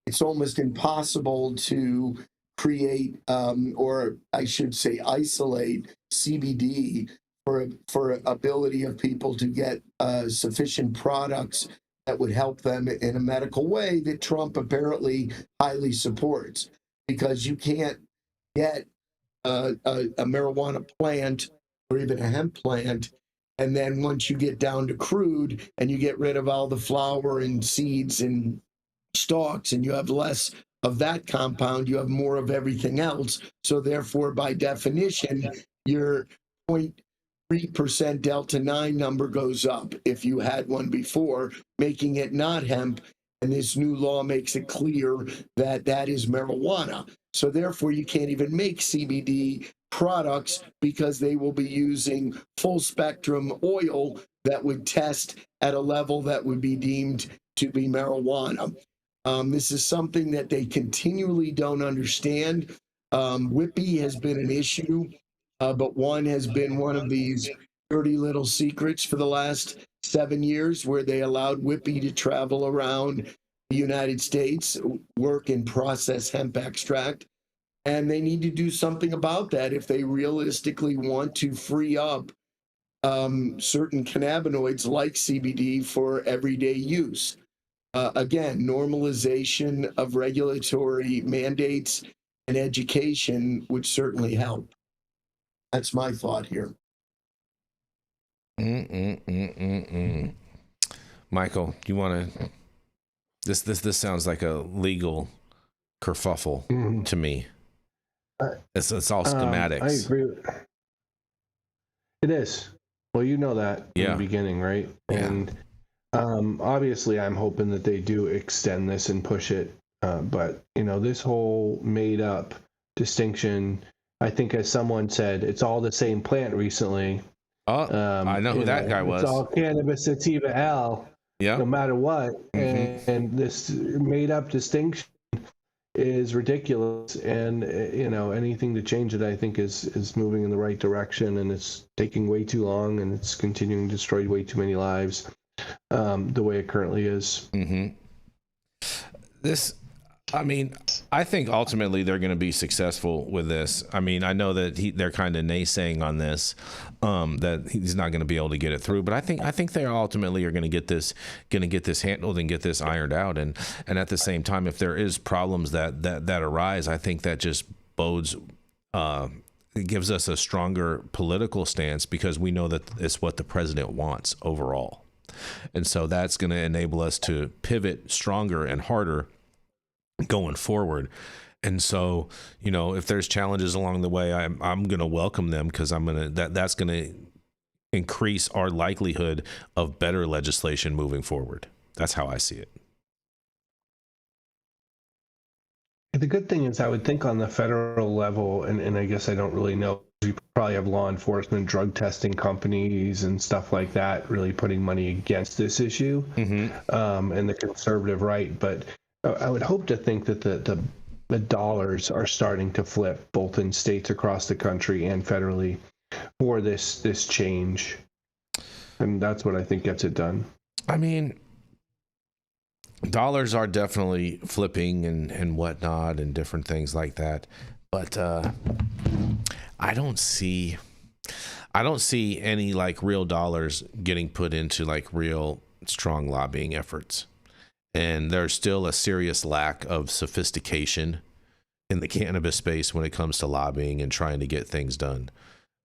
S4: it's almost impossible to create, or I should say isolate CBD for ability of people to get sufficient products that would help them in a medical way that Trump apparently highly supports, because you can't get a marijuana plant or even a hemp plant, and then once you get down to crude and you get rid of all the flower and seeds and stalks and you have less of that compound, you have more of everything else. So therefore, by definition, your 0.3% delta 9 number goes up if you had one before, making it not hemp. And this new law makes it clear that that is marijuana. So therefore, you can't even make CBD products because they will be using full spectrum oil that would test at a level that would be deemed to be marijuana. This is something that they continually don't understand. Whippy has been an issue, but one has been one of these dirty little secrets for the last 7 years, where they allowed Whippy to travel around the United States, work and process hemp extract. And they need to do something about that if they realistically want to free up certain cannabinoids like CBD for everyday use. Again, normalization of regulatory mandates and education would certainly help. That's my thought here.
S1: Michael, you want to? This sounds like a legal kerfuffle to me. It's all schematics.
S3: I agree. It is. Well, you know that in the beginning, right?
S1: Yeah.
S3: And obviously, I'm hoping that they do extend this and push it. But this whole made-up distinction, I think, as someone said, it's all the same plant recently.
S1: I know who that guy was.
S3: It's all cannabis sativa L, no matter what. And this made-up distinction is ridiculous. And, anything to change it, I think, is moving in the right direction. And it's taking way too long, and it's continuing to destroy way too many lives the way it currently is.
S1: I mean, I think ultimately they're going to be successful with this. I mean, I know that they're kind of naysaying on this, that he's not going to be able to get it through. But I think they ultimately are going to get this handled and get this ironed out. And at the same time, if there is problems that arise, I think that just bodes. It gives us a stronger political stance because we know that it's what the president wants overall. And so that's going to enable us to pivot stronger and harder going forward. And so, you know, if there's challenges along the way, I'm going to welcome them because that's going to increase our likelihood of better legislation moving forward. That's how I see it.
S3: The good thing is, I would think on the federal level, and I guess I don't really know, you probably have law enforcement, drug testing companies and stuff like that really putting money against this issue, and the conservative right. But I would hope to think that the dollars are starting to flip both in states across the country and federally for this change. And that's what I think gets it done.
S1: I mean, dollars are definitely flipping and whatnot and different things like that. But I don't see any like real dollars getting put into like real strong lobbying efforts. And there's still a serious lack of sophistication in the cannabis space when it comes to lobbying and trying to get things done.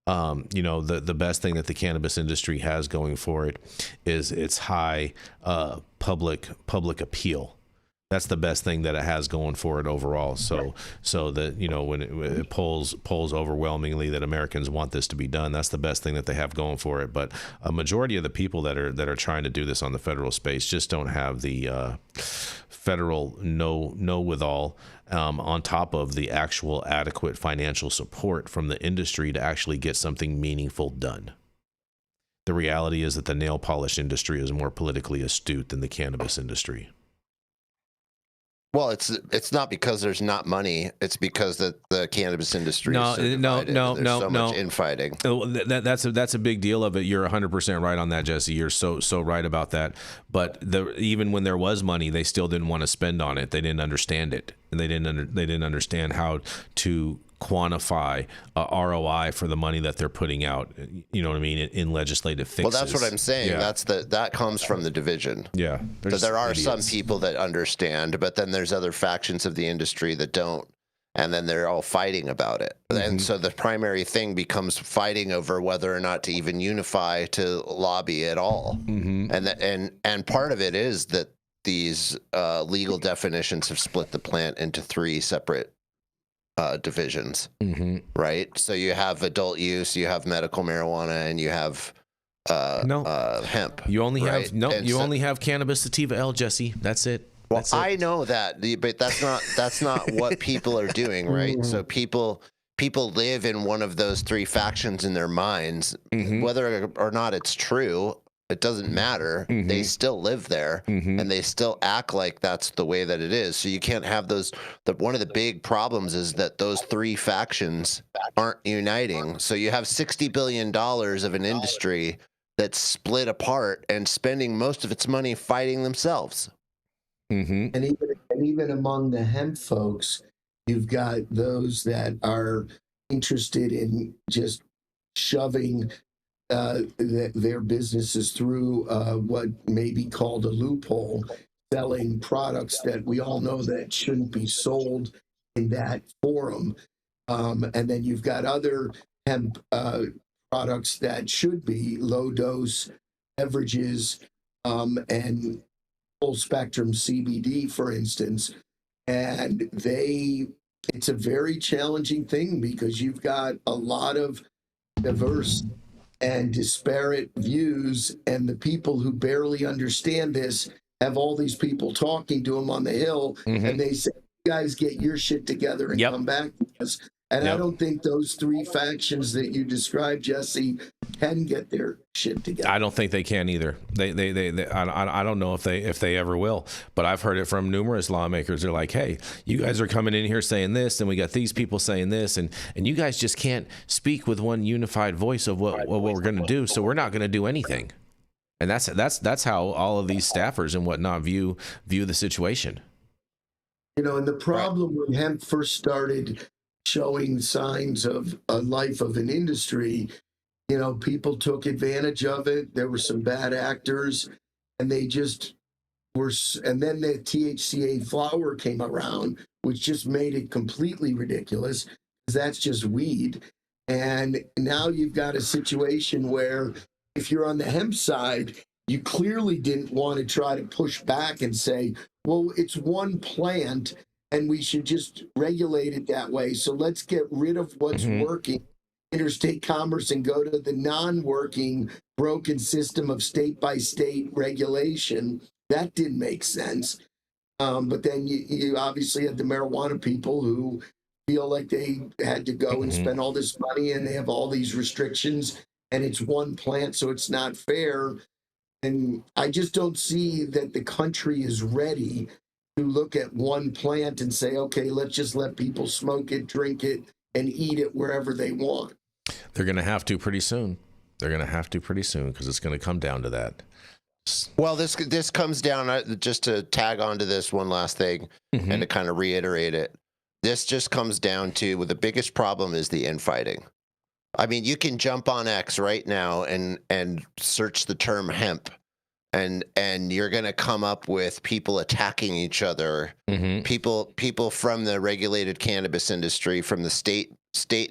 S1: You know, the best thing that the cannabis industry has going for it is its high public appeal. That's the best thing that it has going for it overall. So that, you know, when it polls overwhelmingly that Americans want this to be done, that's the best thing that they have going for it. But a majority of the people that are trying to do this on the federal space just don't have the federal know-withal on top of the actual adequate financial support from the industry to actually get something meaningful done. The reality is that the nail polish industry is more politically astute than the cannabis industry.
S2: Well, it's not because there's not money. It's because that the cannabis industry is so much infighting.
S1: That's a big deal of it. You're 100% right on that, Jesse. You're so right about that. But even when there was money, they still didn't want to spend on it. They didn't understand it, and they didn't understand how to quantify ROI for the money that they're putting out. You know what I mean? In legislative fixes.
S2: Well, that's what I'm saying. Yeah. That comes from the division.
S1: Yeah.
S2: So there are some people that understand, but then there's other factions of the industry that don't, and then they're all fighting about it. And so the primary thing becomes fighting over whether or not to even unify to lobby at all. And part of it is that these legal definitions have split the plant into 3 separate divisions, right? So you have adult use, you have medical marijuana, and you have hemp.
S1: You only have only have cannabis sativa L, Jesse. That's it.
S2: Well, I know that, but that's not what people are doing, right? So people live in one of those 3 factions in their minds, whether or not it's true. It doesn't matter. They still live there, and they still act like that's the way that it is. So you can't have those. One of the big problems is that those 3 factions aren't uniting. So you have $60 billion of an industry that's split apart and spending most of its money fighting themselves.
S4: And even among the hemp folks, you've got those that are interested in just shoving their businesses through what may be called a loophole, selling products that we all know that shouldn't be sold in that forum. And then you've got other hemp products that should be low dose beverages and full spectrum CBD, for instance. And it's a very challenging thing because you've got a lot of diverse and disparate views, and the people who barely understand this have all these people talking to them on the Hill, and they say, "You guys get your shit together and come back to us." And I don't think those 3 factions that you described, Jesse, can get their shit together.
S1: I don't think they can either. I don't know if they ever will. But I've heard it from numerous lawmakers. They're like, "Hey, you guys are coming in here saying this, and we got these people saying this, and you guys just can't speak with one unified voice of what we're going to do. So we're not going to do anything." And that's how all of these staffers and whatnot view the situation.
S4: And the problem when hemp first started showing signs of a life of an industry, people took advantage of it. There were some bad actors, and they just were. And then the THCA flower came around, which just made it completely ridiculous, because that's just weed. And now you've got a situation where if you're on the hemp side, you clearly didn't want to try to push back and say, well, it's one plant and we should just regulate it that way. So let's get rid of what's working, interstate commerce, and go to the non-working, broken system of state-by-state regulation. That didn't make sense. But then you obviously had the marijuana people who feel like they had to go and spend all this money, and they have all these restrictions, and it's one plant, so it's not fair. And I just don't see that the country is ready to look at one plant and say, okay, let's just let people smoke it, drink it, and eat it wherever they want.
S1: They're going to have to pretty soon. They're going to have to pretty soon, because it's going to come down to that.
S2: Well, this comes down, just to tag onto this one last thing and to kind of reiterate it. This just comes down to, well, the biggest problem is the infighting. I mean, you can jump on X right now and search the term hemp, and you're going to come up with people attacking each other, people from the regulated cannabis industry, from the state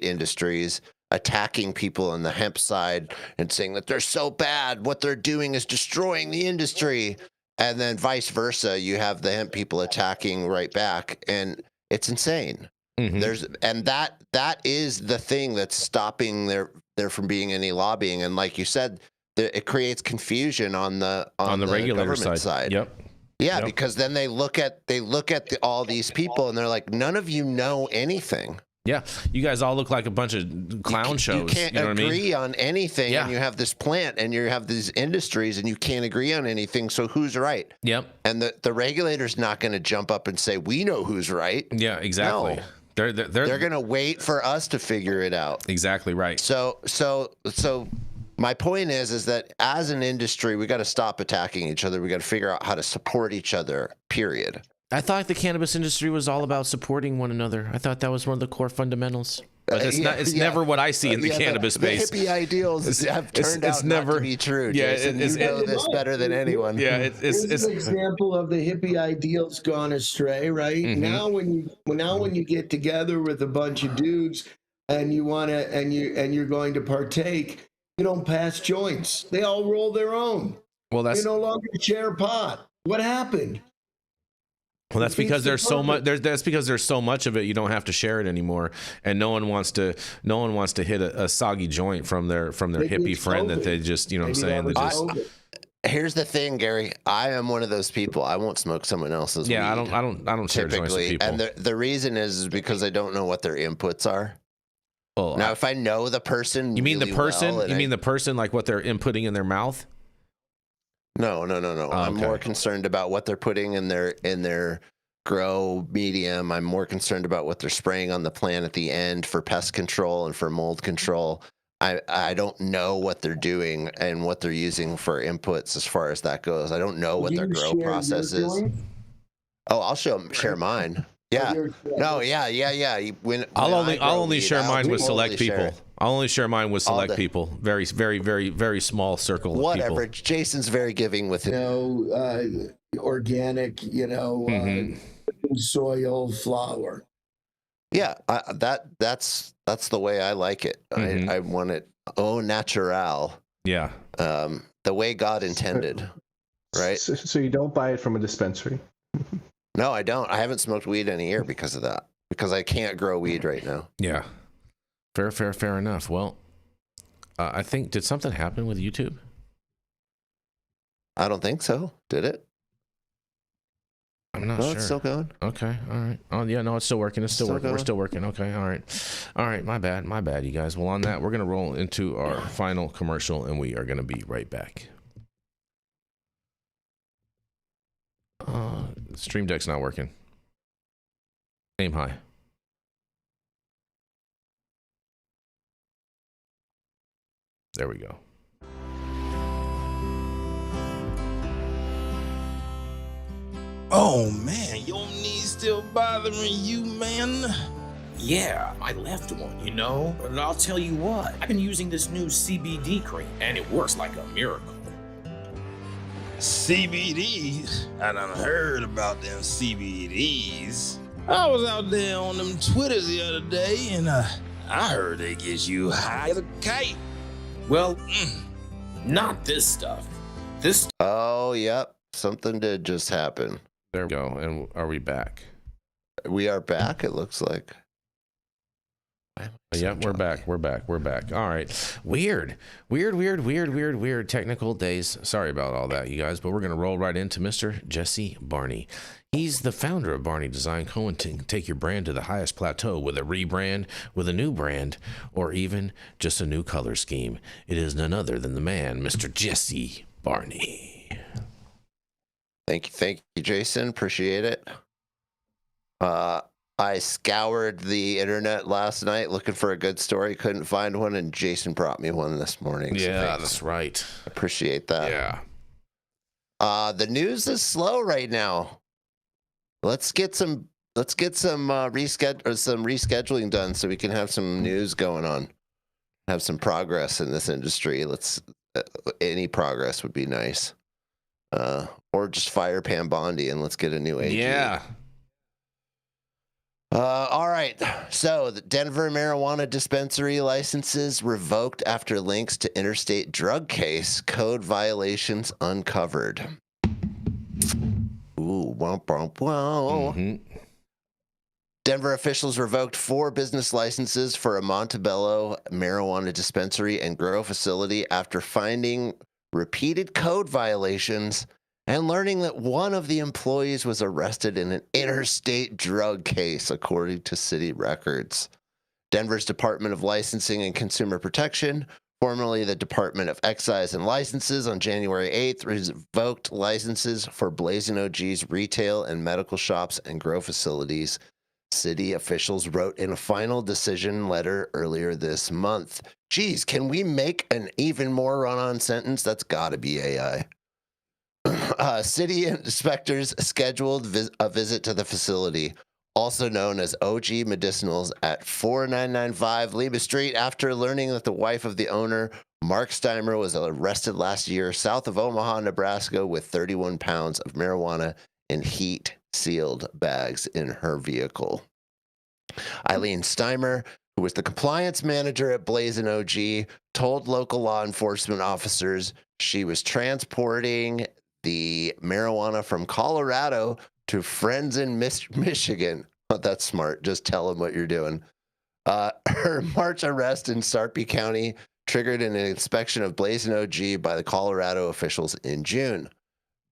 S2: industries, attacking people on the hemp side and saying that they're so bad, what they're doing is destroying the industry, and then vice versa. You have the hemp people attacking right back, and it's insane. That is the thing that's stopping there from being any lobbying. And like you said, it creates confusion on the
S1: regulator
S2: government side. Yeah, because then they look at all these people and they're like, none of you know anything.
S1: Yeah, you guys all look like a bunch of clown shows.
S2: You can't agree on anything, and you have this plant, and you have these industries, and you can't agree on anything, so who's right?
S1: Yep.
S2: And the regulator's not going to jump up and say, we know who's right.
S1: Yeah, exactly.
S2: No. They're going to wait for us to figure it out.
S1: Exactly right.
S2: So my point is that as an industry, we got to stop attacking each other. We got to figure out how to support each other, period.
S1: I thought the cannabis industry was all about supporting one another. I thought that was one of the core fundamentals. But it's never what I see in the cannabis space.
S2: The hippie ideals have turned out not to be true. Jason. You know this better than anyone.
S1: Yeah,
S4: it's an example of the hippie ideals gone astray, right? Now when you get together with a bunch of dudes and you want to and you're going to partake, you don't pass joints. They all roll their own.
S1: Well,
S4: they no longer share pot. What happened?
S1: Well, that's because there's so much. That's because there's so much of it. You don't have to share it anymore, and no one wants to hit a soggy joint from their hippie friend that they just, you know what I'm saying.
S2: Here's the thing, Gary. I am one of those people. I won't smoke someone else's.
S1: Yeah,
S2: weed,
S1: I don't share joints with people.
S2: And the reason is because I don't know what their inputs are.
S1: Well,
S2: now, if I know the person,
S1: you mean
S2: really
S1: the person?
S2: Well,
S1: you mean the person, like what they're inputting in their mouth?
S2: No.
S1: Oh,
S2: I'm more concerned about what they're putting in their grow medium. I'm more concerned about what they're spraying on the plant at the end for pest control and for mold control. I don't know what they're doing and what they're using for inputs as far as that goes. I don't know what their grow process is. Oh, I'll share mine. Yeah. No. Yeah.
S1: I'll only share mine with select people. I'll only share mine with select people. Very, very, very, very small circle of people.
S2: Whatever. Jason's very giving with it.
S4: Organic, soil, flour.
S2: Yeah, that's the way I like it. I want it au natural.
S1: Yeah.
S2: The way God intended, right?
S3: So you don't buy it from a dispensary?
S2: No, I don't. I haven't smoked weed in a year because of that. Because I can't grow weed right now.
S1: Yeah. Fair enough. Well, I think, did something happen with YouTube?
S2: I don't think so. Did it?
S1: I'm not sure.
S2: It's still going.
S1: Okay. All right. Oh, yeah. No, it's still working. It's still working. We're still working. Okay. All right. My bad, you guys. Well, on that, we're going to roll into our final commercial, and we are going to be right back. Stream Deck's not working. Aim high. There we go.
S7: Oh man, your knees still bothering you, man?
S8: Yeah, my left one, you know? But I'll tell you what, I've been using this new CBD cream, and it works like a miracle.
S7: CBDs? I done heard about them CBDs. I was out there on them Twitters the other day, and I heard they get you high as a kite.
S8: Well, not this stuff. This.
S2: Oh, yep. Something did just happen.
S1: There we go. And are we back?
S2: We are back, it looks like.
S1: Yeah, we're back. We're back. All right. Weird technical days. Sorry about all that, you guys, but we're going to roll right into Mr. Jesse Barney. He's the founder of Barney Design Co. and take your brand to the highest plateau with a rebrand, with a new brand, or even just a new color scheme. It is none other than the man, Mr. Jesse Barney.
S2: Thank you, Jason. Appreciate it. I scoured the internet last night looking for a good story. Couldn't find one, and Jason brought me one this morning. So
S1: Yeah, that's right.
S2: Appreciate that.
S1: Yeah.
S2: The news is slow right now. Let's get some rescheduling done so we can have some news going on. Have some progress in this industry. Any progress would be nice. Or just fire Pam Bondi and let's get a new AG.
S1: Yeah.
S2: All right. So the Denver marijuana dispensary licenses revoked after links to interstate drug case. Code violations uncovered. Ooh, wow, wow, wow.
S1: Mm-hmm.
S2: Denver officials revoked 4 business licenses for a Montebello marijuana dispensary and grow facility after finding repeated code violations and learning that one of the employees was arrested in an interstate drug case, according to city records. Denver's Department of Licensing and Consumer Protection, formerly the Department of Excise and Licenses, on January 8th revoked licenses for Blazing OG's retail and medical shops and grow facilities. City officials wrote in a final decision letter earlier this month. Geez, can we make an even more run-on sentence? That's got to be AI. City inspectors scheduled a visit to the facility, also known as OG Medicinals, at 4995 Lima Street, after learning that the wife of the owner, Mark Steimer, was arrested last year south of Omaha, Nebraska, with 31 pounds of marijuana in heat-sealed bags in her vehicle. Eileen Steimer, who was the compliance manager at Blazin' OG, told local law enforcement officers she was transporting the marijuana from Colorado to friends in Michigan. Oh, that's smart. Just tell them what you're doing. Her March arrest in Sarpy County triggered an inspection of Blazin' OG by the Colorado officials in June.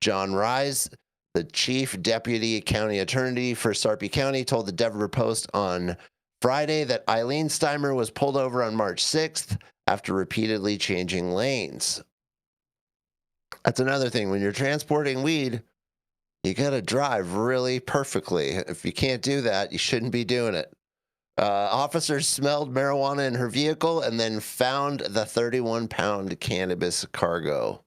S2: John Rise, the chief deputy county attorney for Sarpy County, told the Denver Post on Friday that Eileen Steimer was pulled over on March 6th after repeatedly changing lanes. That's another thing. When you're transporting weed, you got to drive really perfectly. If you can't do that, you shouldn't be doing it. Officers smelled marijuana in her vehicle and then found the 31-pound cannabis cargo.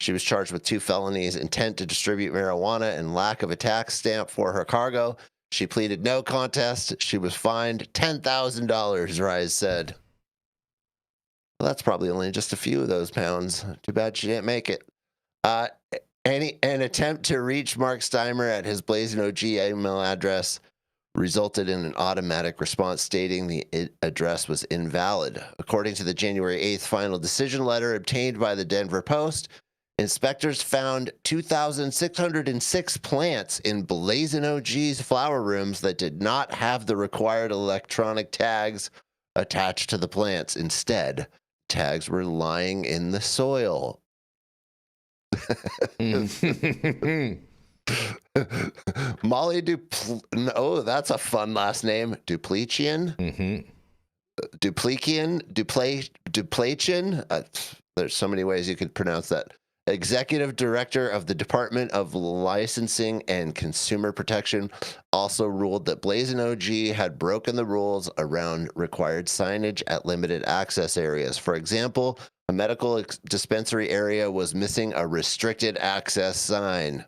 S2: She was charged with 2 felonies, intent to distribute marijuana and lack of a tax stamp for her cargo. She pleaded no contest. She was fined $10,000, Rise said. Well, that's probably only just a few of those pounds. Too bad she didn't make it. An attempt to reach Mark Steimer at his Blazin' OG email address resulted in an automatic response stating the address was invalid. According to the January 8th final decision letter obtained by the Denver Post, inspectors found 2,606 plants in Blazin' OG's flower rooms that did not have the required electronic tags attached to the plants. Instead, tags were lying in the soil. Molly oh, that's a fun last name. Duplician. Duplician. There's so many ways you could pronounce that. Executive Director of the Department of Licensing and Consumer Protection also ruled that Blazin' OG had broken the rules around required signage at limited access areas. For example, a medical dispensary area was missing a restricted access sign.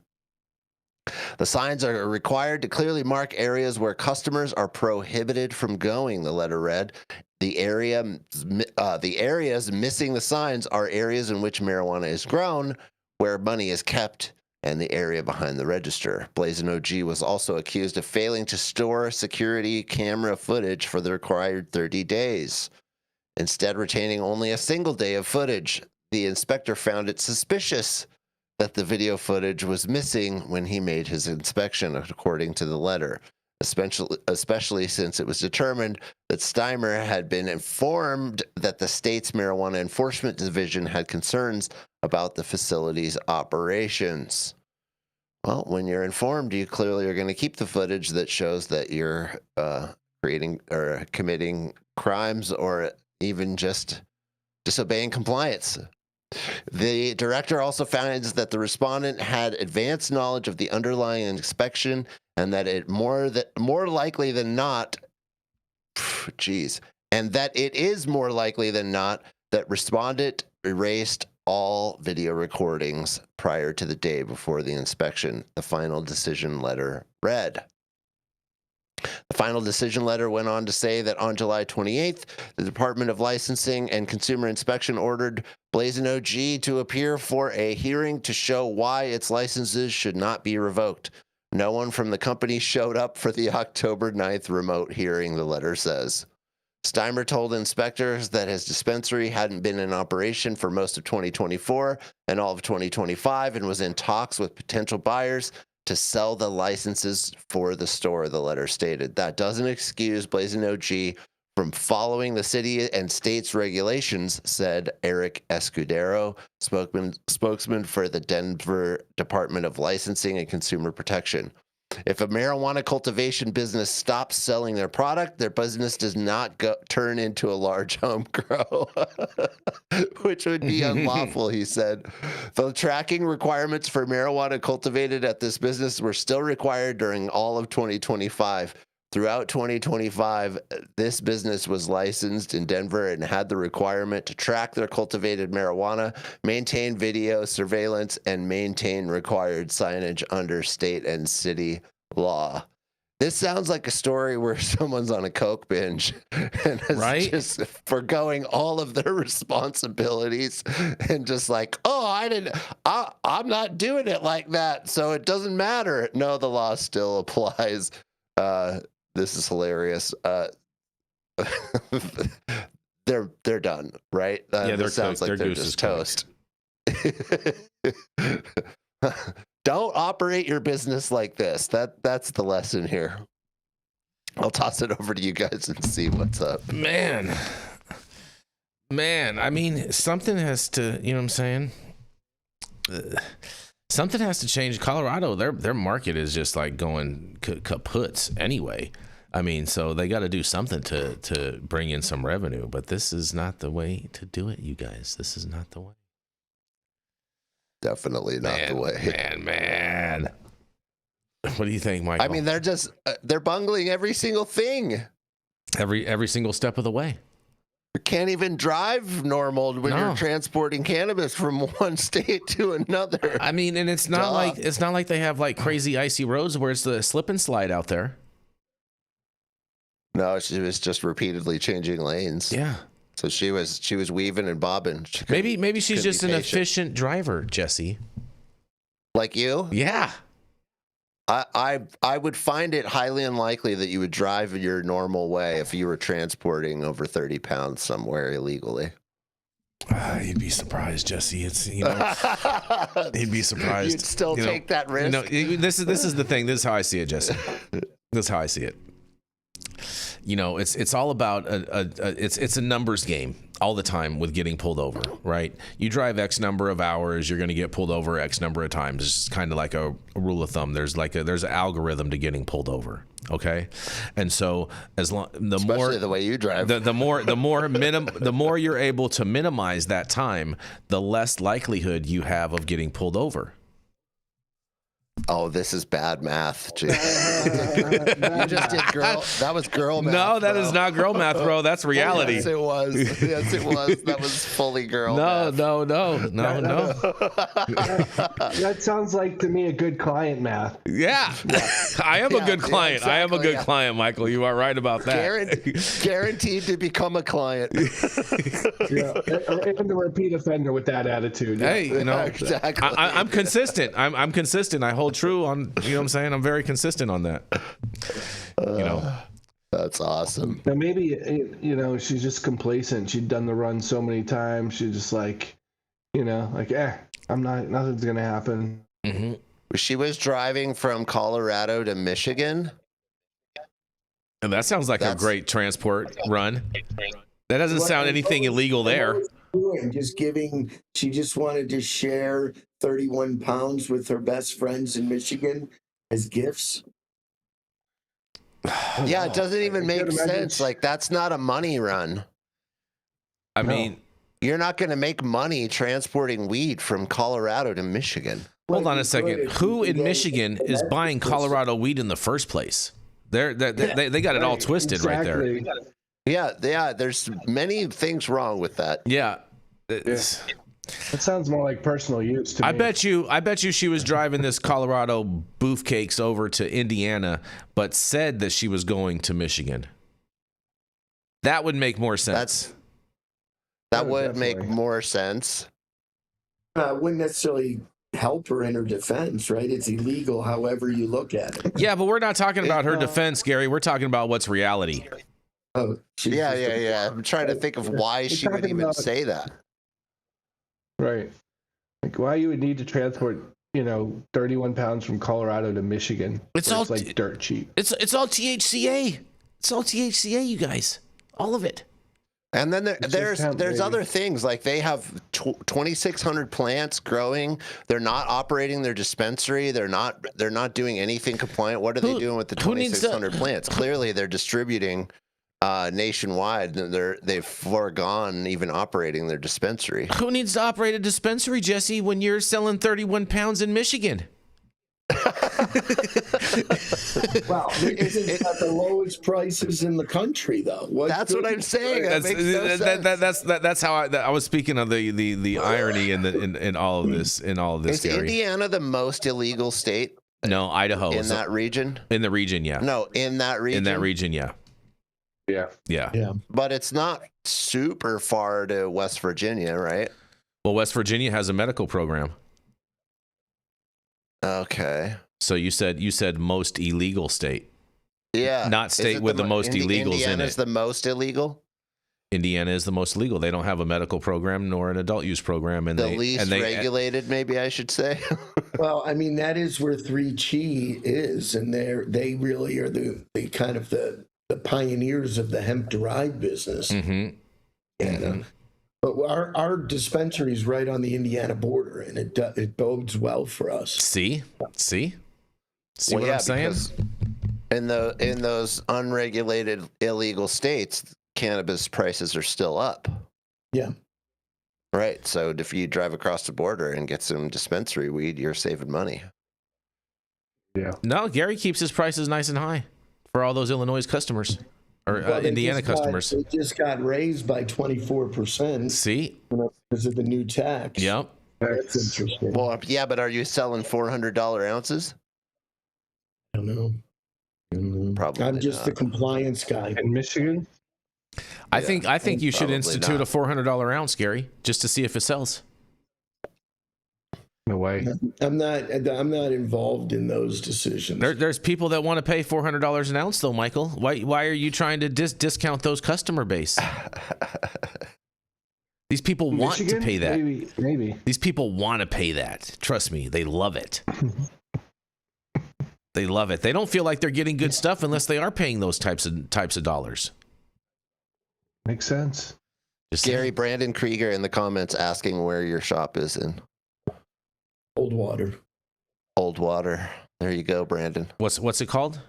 S2: The signs are required to clearly mark areas where customers are prohibited from going, the letter read. The areas missing the signs are areas in which marijuana is grown, where money is kept, and the area behind the register. Blazin' OG was also accused of failing to store security camera footage for the required 30 days, instead retaining only a single day of footage. The inspector found it suspicious that the video footage was missing when he made his inspection, according to the letter, especially since it was determined that Steimer had been informed that the state's marijuana enforcement division had concerns about the facility's operations. Well, when you're informed, you clearly are going to keep the footage that shows that you're creating or committing crimes or even just disobeying compliance. The director also finds that the respondent had advanced knowledge of the underlying inspection and that it more likely than not, and that it is more likely than not that respondent erased all video recordings prior to the day before the inspection, the final decision letter read. The final decision letter went on to say that on July 28th, the Department of Licensing and Consumer Inspection ordered Blazin' OG to appear for a hearing to show why its licenses should not be revoked. No one from the company showed up for the October 9th remote hearing, the letter says. Steimer told inspectors that his dispensary hadn't been in operation for most of 2024 and all of 2025 and was in talks with potential buyers to sell the licenses for the store, the letter stated. That doesn't excuse Blazin' OG from following the city and state's regulations, said Eric Escudero, spokesman for the Denver Department of Licensing and Consumer Protection. If a marijuana cultivation business stops selling their product, their business does not turn into a large home grow, which would be unlawful, he said. The tracking requirements for marijuana cultivated at this business were still required during all of 2025. Throughout 2025, this business was licensed in Denver and had the requirement to track their cultivated marijuana, maintain video surveillance, and maintain required signage under state and city law. This sounds like a story where someone's on a coke binge and is just forgoing all of their responsibilities and just like, I'm not doing it like that, so it doesn't matter. No, the law still applies. This is hilarious. They're done, right?
S1: Yeah,
S2: this sounds like they're just toast. Don't operate your business like this. That's the lesson here. I'll toss it over to you guys and see what's up.
S1: Man, I mean, something has to, you know what I'm saying? Something has to change. Colorado, their market is just like going kaput anyway. I mean, so they got to do something to bring in some revenue. But this is not the way to do it, you guys. This is not the way.
S2: Definitely not the way.
S1: Man. What do you think, Michael?
S2: I mean, they're bungling every single thing.
S1: Every single step of the way.
S2: You can't even drive normal when you're transporting cannabis from one state to another.
S1: I mean, and it's not like they have like crazy icy roads where it's the slip and slide out there.
S2: No, she was just repeatedly changing lanes.
S1: Yeah.
S2: So she was weaving and bobbing.
S1: Maybe she's just an efficient driver, Jesse.
S2: Like you?
S1: Yeah.
S2: I would find it highly unlikely that you would drive your normal way if you were transporting over 30 pounds somewhere illegally.
S1: You'd be surprised, Jesse. It's you'd be surprised.
S2: You'd still take that risk.
S1: This is the thing. This is how I see it, Jesse. This is how I see it. It's all about it's a numbers game all the time with getting pulled over, right? You drive X number of hours, you're going to get pulled over X number of times. It's just kind of like a rule of thumb. There's an algorithm to getting pulled over, okay? And so
S2: especially the way you drive,
S1: the more you're able to minimize that time, the less likelihood you have of getting pulled over.
S2: Oh, this is bad math, Jay. You just did girl. That was girl math.
S1: No, that
S2: bro.
S1: is not girl math, bro. That's reality.
S2: Yes, it was. Yes, it was. That was fully girl
S1: No,
S2: math.
S1: no.
S3: That sounds like to me a good client math.
S1: Yeah. I am a good client.
S2: Exactly,
S1: I am a good client, Michael. You are right about that.
S2: Guaranteed to become a client.
S3: Yeah, and the repeat offender with that attitude.
S1: Hey, you know,
S2: Exactly.
S1: I'm consistent. I'm consistent. I hold true on, you know what I'm saying? I'm very consistent on that. You know.
S2: That's awesome.
S3: Now maybe, you know, she's just complacent. She'd done the run so many times. She's just like, you know, like, nothing's going to happen.
S1: Mm-hmm.
S2: She was driving from Colorado to Michigan.
S1: And that sounds like a great transport run. That doesn't sound anything illegal there.
S4: She just wanted to share 31 pounds with her best friends in Michigan as gifts.
S2: Yeah, it doesn't even make sense. Like, that's not a money run.
S1: I mean,
S2: you're not going to make money transporting weed from Colorado to Michigan.
S1: Hold on a second. Who in Michigan is buying Colorado weed in the first place? They got it all twisted right there.
S2: Yeah. There's many things wrong with that.
S1: Yeah.
S3: It sounds more like personal use to me.
S1: I bet you she was driving this Colorado boofcakes over to Indiana, but said that she was going to Michigan. That would make more sense.
S2: That would make more sense.
S4: Wouldn't necessarily help her in her defense, right? It's illegal however you look at it.
S1: Yeah, but we're not talking about her defense, Gary. We're talking about what's reality.
S4: Oh,
S2: yeah. I'm trying to think of why she would even say that.
S3: Right. Like why you would need to transport, 31 pounds from Colorado to Michigan.
S1: It's all
S3: like dirt cheap.
S1: It's all THCA. It's all THCA, you guys. All of it.
S2: And then there's other things, like they have 2,600 plants growing. They're not operating their dispensary. They're not doing anything compliant. What are they doing with the 2,600 plants? Clearly, they're distributing nationwide. They've foregone even operating their dispensary.
S1: Who needs to operate a dispensary, Jesse, when you're selling 31 pounds in Michigan?
S4: Wow, isn't that the lowest prices in the country, though?
S2: That's what I'm saying.
S1: That's how I was speaking of the irony in all of this.
S2: Is
S1: Gary.
S2: Indiana the most illegal state?
S1: No, Idaho.
S2: In that region?
S1: In the region, yeah.
S2: No, in that region.
S1: In that region, yeah.
S3: Yeah.
S2: But it's not super far to West Virginia, right?
S1: Well, West Virginia has a medical program.
S2: Okay.
S1: So you said most illegal state.
S2: Yeah.
S1: Not state with the most illegals in it.
S2: Indiana's the most illegal?
S1: Indiana is the most illegal. They don't have a medical program nor an adult use program, and
S2: the least regulated, maybe I should say.
S4: Well, I mean, that is where 3G is, and they really are the kind of the pioneers of the hemp derived business.
S1: Mm-hmm.
S4: And but our dispensary is right on the Indiana border, and it bodes well for us.
S1: See what I'm saying?
S2: In those unregulated illegal states, cannabis prices are still up.
S4: Yeah.
S2: Right. So if you drive across the border and get some dispensary weed, you're saving money.
S3: Yeah.
S1: No, Gary keeps his prices nice and high for all those Illinois customers or Indiana customers.
S4: It just got raised by 24%.
S1: See?
S4: Because of the new tax.
S1: Yep.
S4: That's interesting.
S2: Well, yeah, but are you selling $400 ounces?
S4: I don't know.
S2: Probably.
S4: I'm just the compliance guy.
S3: In Michigan?
S1: I think you should institute
S2: not.
S1: a $400 ounce, Gary, just to see if it sells.
S3: No way.
S4: I'm not involved in those decisions.
S1: There's people that want to pay $400 an ounce, though, Michael. Why are you trying to discount those customer base? These people want to pay that.
S3: Maybe.
S1: These people want to pay that. Trust me, they love it. They love it. They don't feel like they're getting good stuff unless they are paying those types of dollars.
S3: Makes sense.
S2: Gary Brandon Krieger in the comments asking where your shop is in.
S4: Old Water.
S2: Old Water. There you go, Brandon.
S1: What's it called?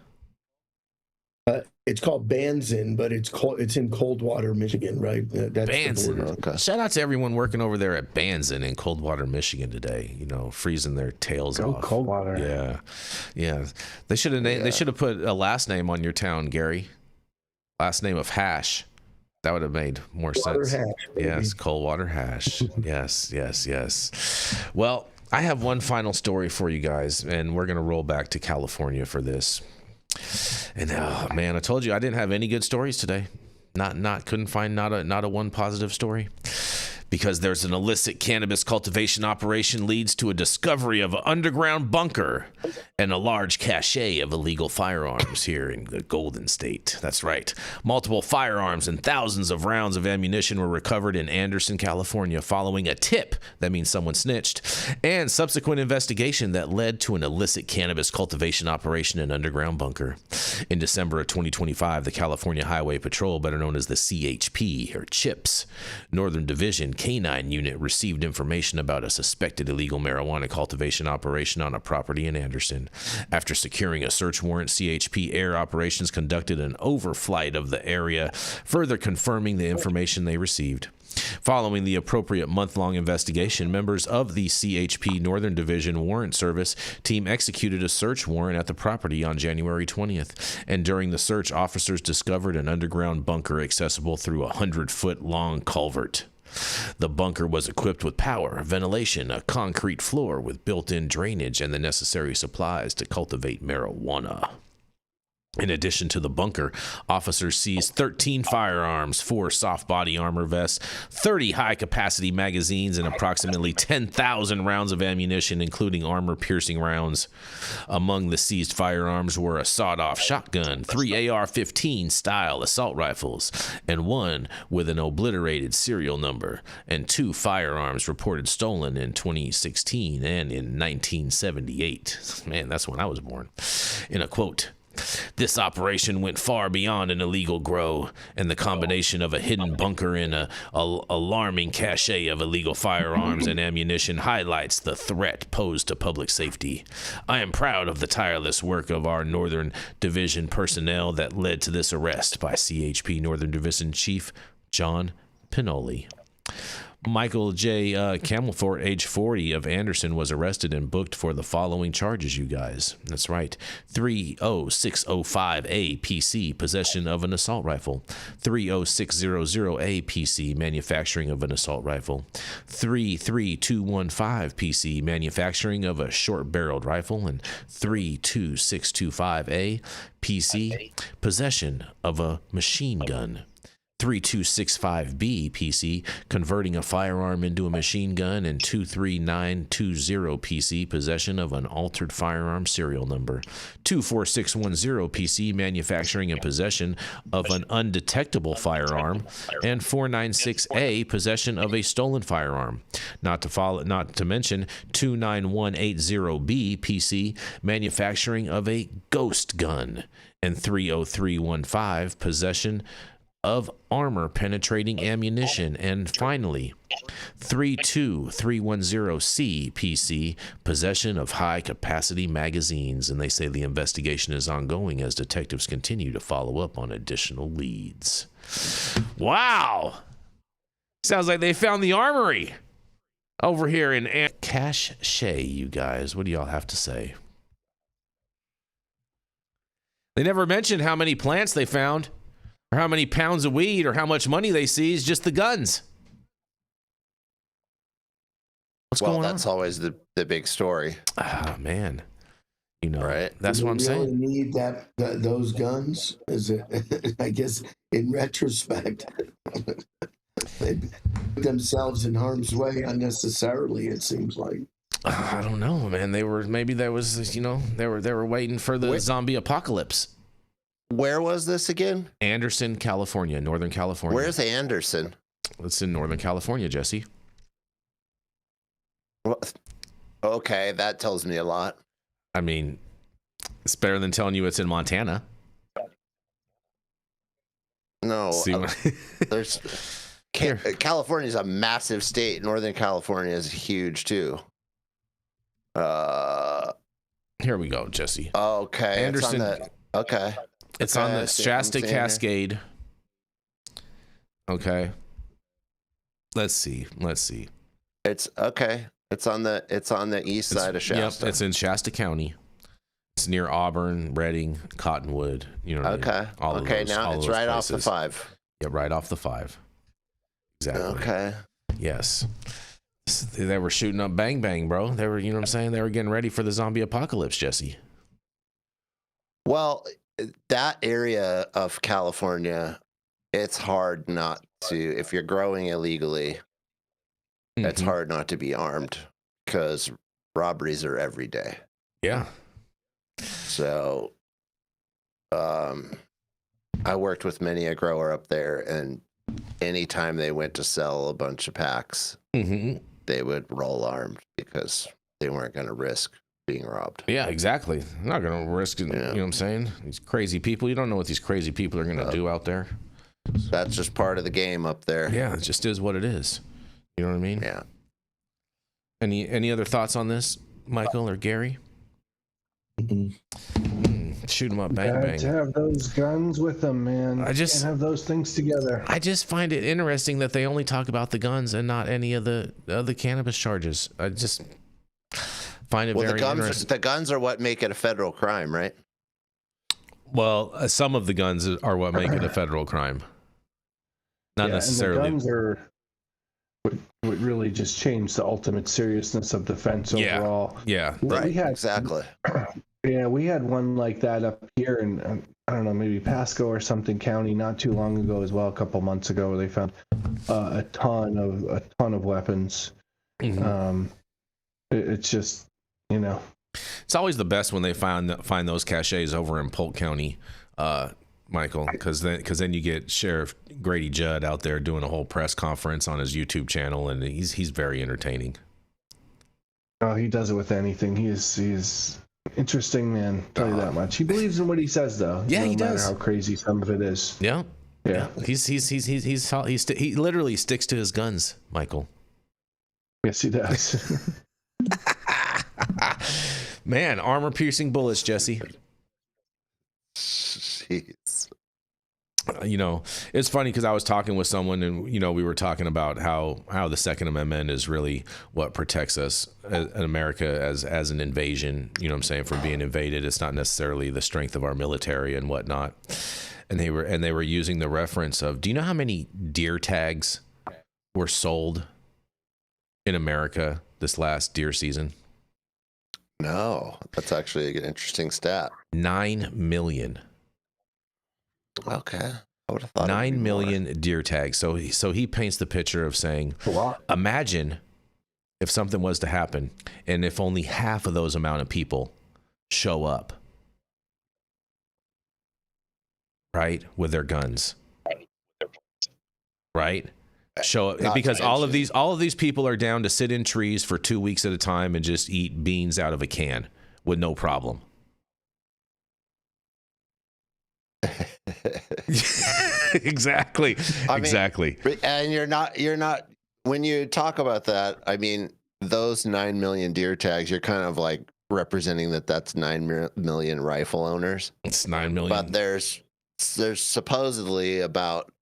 S4: It's called Banzin, but it's in Coldwater, Michigan, right? That's
S1: Banzin.
S4: the border.
S2: Okay.
S1: Shout out to everyone working over there at Banzin in Coldwater, Michigan today. You know, freezing their tails
S3: Go
S1: off.
S3: Coldwater.
S1: Yeah, yeah. They should have They should have put a last name on your town, Gary. Last name of Hash. That would have made more sense.
S4: Hash,
S1: Yes, Coldwater Hash. Yes. Well, I have one final story for you guys, and we're gonna roll back to California for this. And man, I told you I didn't have any good stories today. Couldn't find not a one positive story. Because there's an illicit cannabis cultivation operation leads to a discovery of an underground bunker and a large cache of illegal firearms here in the Golden State. That's right. Multiple firearms and thousands of rounds of ammunition were recovered in Anderson, California, following a tip, that means someone snitched, and subsequent investigation that led to an illicit cannabis cultivation operation in an underground bunker. In December of 2025, the California Highway Patrol, better known as the CHP, or CHIPS, Northern Division Canine Unit, received information about a suspected illegal marijuana cultivation operation on a property in Anderson. After securing a search warrant, CHP Air Operations conducted an overflight of the area, further confirming the information they received. Following the appropriate month-long investigation, members of the CHP Northern Division Warrant Service team executed a search warrant at the property on January 20th, and during the search, officers discovered an underground bunker accessible through a 100-foot-long culvert. The bunker was equipped with power, ventilation, a concrete floor with built-in drainage, and the necessary supplies to cultivate marijuana. In addition to the bunker, officers seized 13 firearms, 4 soft body armor vests, 30 high-capacity magazines, and approximately 10,000 rounds of ammunition, including armor-piercing rounds. Among the seized firearms were a sawed-off shotgun, 3 AR-15 style assault rifles, and 1 with an obliterated serial number, and 2 firearms reported stolen in 2016 and in 1978. Man, that's when I was born. In a quote, "This operation went far beyond an illegal grow, and the combination of a hidden bunker and a alarming cache of illegal firearms and ammunition highlights the threat posed to public safety. I am proud of the tireless work of our Northern Division personnel that led to this arrest," by CHP Northern Division Chief John Pinoli. Michael J. Camelfort, age 40, of Anderson, was arrested and booked for the following charges, you guys. That's right. 30605A PC, possession of an assault rifle. 30600A PC, manufacturing of an assault rifle. 33215 PC, manufacturing of a short-barreled rifle. And 32625A PC, possession of a machine gun. 3265B PC, converting a firearm into a machine gun, and 23920 PC, possession of an altered firearm serial number. 24610 PC, manufacturing and possession of an undetectable firearm, and 496A, possession of a stolen firearm. Not to mention 29180B PC, manufacturing of a ghost gun, and 30315, possession of armor-penetrating ammunition, and finally, 32310C PC, possession of high-capacity magazines. And they say the investigation is ongoing as detectives continue to follow up on additional leads. Wow! Sounds like they found the armory over here in Cache, you guys. What do y'all have to say? They never mentioned how many plants they found, or how many pounds of weed, or how much money they seized, just the guns. What's going on?
S2: Well, that's always the big story.
S1: Ah, man. You know,
S2: right?
S1: That's what I'm saying.
S4: Really need those guns? Is it? I guess in retrospect, they put themselves in harm's way unnecessarily. It seems like.
S1: I don't know, man. They were they were waiting for the zombie apocalypse.
S2: Where was this again?
S1: Anderson, California, Northern California.
S2: Where's Anderson?
S1: It's in Northern California, Jesse.
S2: Well, okay, that tells me a lot.
S1: I mean, it's better than telling you it's in Montana.
S2: No, there's California's a massive state. Northern California is huge too.
S1: Here we go, Jesse.
S2: Okay,
S1: Anderson.
S2: okay.
S1: It's on the Shasta Cascade. Okay. Let's see.
S2: It's okay. It's on the east side of Shasta.
S1: Yep, it's in Shasta County. It's near Auburn, Reading, Cottonwood. You know.
S2: Okay. Now it's right off the 5.
S1: Yeah, right off the 5. Exactly.
S2: Okay.
S1: Yes. They were shooting up bang bang, bro. They were, you know what I'm saying? They were getting ready for the zombie apocalypse, Jesse.
S2: Well, that area of California, it's hard not to, if you're growing illegally, it's hard not to be armed because robberies are every day.
S1: Yeah.
S2: So, I worked with many a grower up there, and anytime they went to sell a bunch of packs, they would roll armed because they weren't going to risk being robbed.
S1: Yeah, exactly. I'm not going to risk it. You know what I'm saying? These crazy people, you don't know what these crazy people are going to do out there.
S2: That's just part of the game up there.
S1: Yeah, it just is what it is. You know what I mean?
S2: Yeah.
S1: Any other thoughts on this, Michael or Gary? Shoot them up, bang bang.
S3: To have those guns with them, man. Can't have those things together.
S1: I just find it interesting that they only talk about the guns and not any of the other cannabis charges. I just find it very interesting.
S2: The guns are what make it a federal crime, right?
S1: Well, some of the guns are what make it a federal crime. Not necessarily.
S3: And the guns would really just change the ultimate seriousness of defense overall.
S1: Yeah.
S2: Right. Exactly.
S3: Yeah, we had one like that up here in I don't know, maybe Pasco or something county not too long ago as well. A couple months ago, where they found a ton of weapons. It's just, you know,
S1: it's always the best when they find those caches over in Polk County, Michael, because then you get Sheriff Grady Judd out there doing a whole press conference on his YouTube channel, and he's very entertaining.
S3: Oh, he does it with anything. He's interesting man, tell you that much. He believes in what he says, though.
S1: Yeah,
S3: no
S1: he
S3: matter
S1: does.
S3: How crazy some of it is.
S1: Yeah.
S3: He
S1: He literally sticks to his guns, Michael.
S3: Yes, he does.
S1: Man, armor-piercing bullets, Jesse.
S2: Jeez.
S1: You know, it's funny because I was talking with someone, and you know, we were talking about how the Second Amendment is really what protects us in America as an invasion. You know what I'm saying? From being invaded, it's not necessarily the strength of our military and whatnot. And they were using the reference of, do you know how many deer tags were sold in America this last deer season?
S2: No, that's actually an interesting stat.
S1: 9 million.
S2: Okay. I would have thought
S1: 9 million deer tags. So he paints the picture of saying, imagine if something was to happen and if only half of those amount of people show up, right, with their guns, right? Show up because all of these people are down to sit in trees for 2 weeks at a time and just eat beans out of a can with no problem. Exactly. Exactly.
S2: And you're not when you talk about that, I mean, those 9 million deer tags, you're kind of like representing that's 9 million rifle owners.
S1: It's 9 million.
S2: But there's supposedly about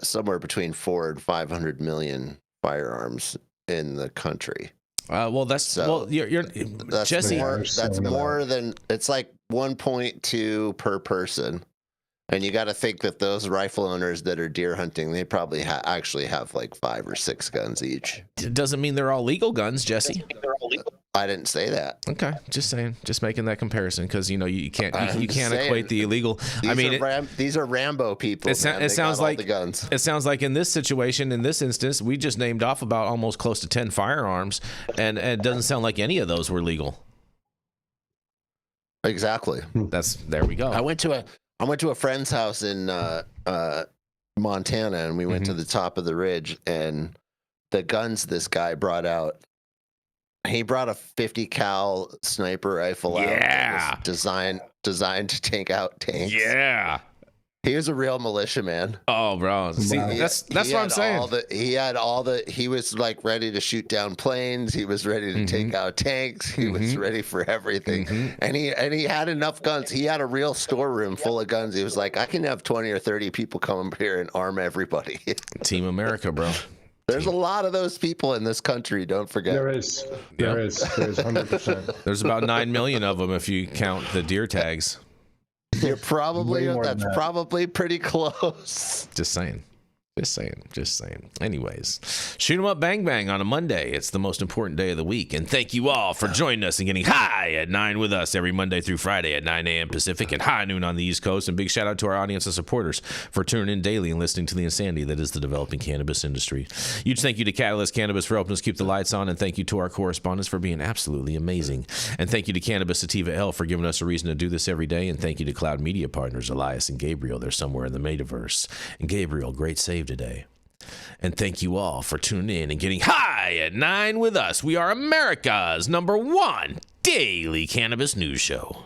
S2: somewhere between 400 and 500 million firearms in the country.
S1: Well, that's
S2: that's
S1: Jesse.
S2: That's more than, it's like 1.2 per person. And you got to think that those rifle owners that are deer hunting, they probably actually have like 5 or 6 guns each.
S1: It doesn't mean they're all legal guns, Jesse.
S2: I didn't say that.
S1: Okay, just saying, just making that comparison because you know you can't equate the illegal.
S2: These are Rambo people.
S1: It sounds like
S2: the guns.
S1: It sounds like in this situation, in this instance, we just named off about almost close to 10 firearms, and it doesn't sound like any of those were legal.
S2: Exactly.
S1: There we go.
S2: I went to a friend's house in Montana, and we went to the top of the ridge, and the guns this guy brought out, he brought a 50 cal sniper rifle out.
S1: Yeah.
S2: Designed to take out tanks.
S1: Yeah.
S2: He was a real militiaman.
S1: Oh, bro. See, that's what I'm saying.
S2: He was like ready to shoot down planes. He was ready to take out tanks. He was ready for everything. And he had enough guns. He had a real storeroom full of guns. He was like, I can have 20 or 30 people come up here and arm everybody.
S1: Team America, bro.
S2: There's a lot of those people in this country. Don't forget.
S3: There is 100%.
S1: There's about 9 million of them if you count the deer tags.
S2: You're probably probably pretty close.
S1: Just saying. Anyways, shoot 'em up, bang bang on a Monday. It's the most important day of the week. And thank you all for joining us and getting high at 9 with us every Monday through Friday at 9 a.m. Pacific and high noon on the East Coast. And big shout out to our audience and supporters for tuning in daily and listening to the insanity that is the developing cannabis industry. Huge thank you to Catalyst Cannabis for helping us keep the lights on. And thank you to our correspondents for being absolutely amazing. And thank you to Cannabis Sativa L for giving us a reason to do this every day. And thank you to Cloud Media partners Elias and Gabriel. They're somewhere in the metaverse. And Gabriel, great save today. And thank you all for tuning in and getting high at 9 with us. We are America's #1 daily cannabis news show.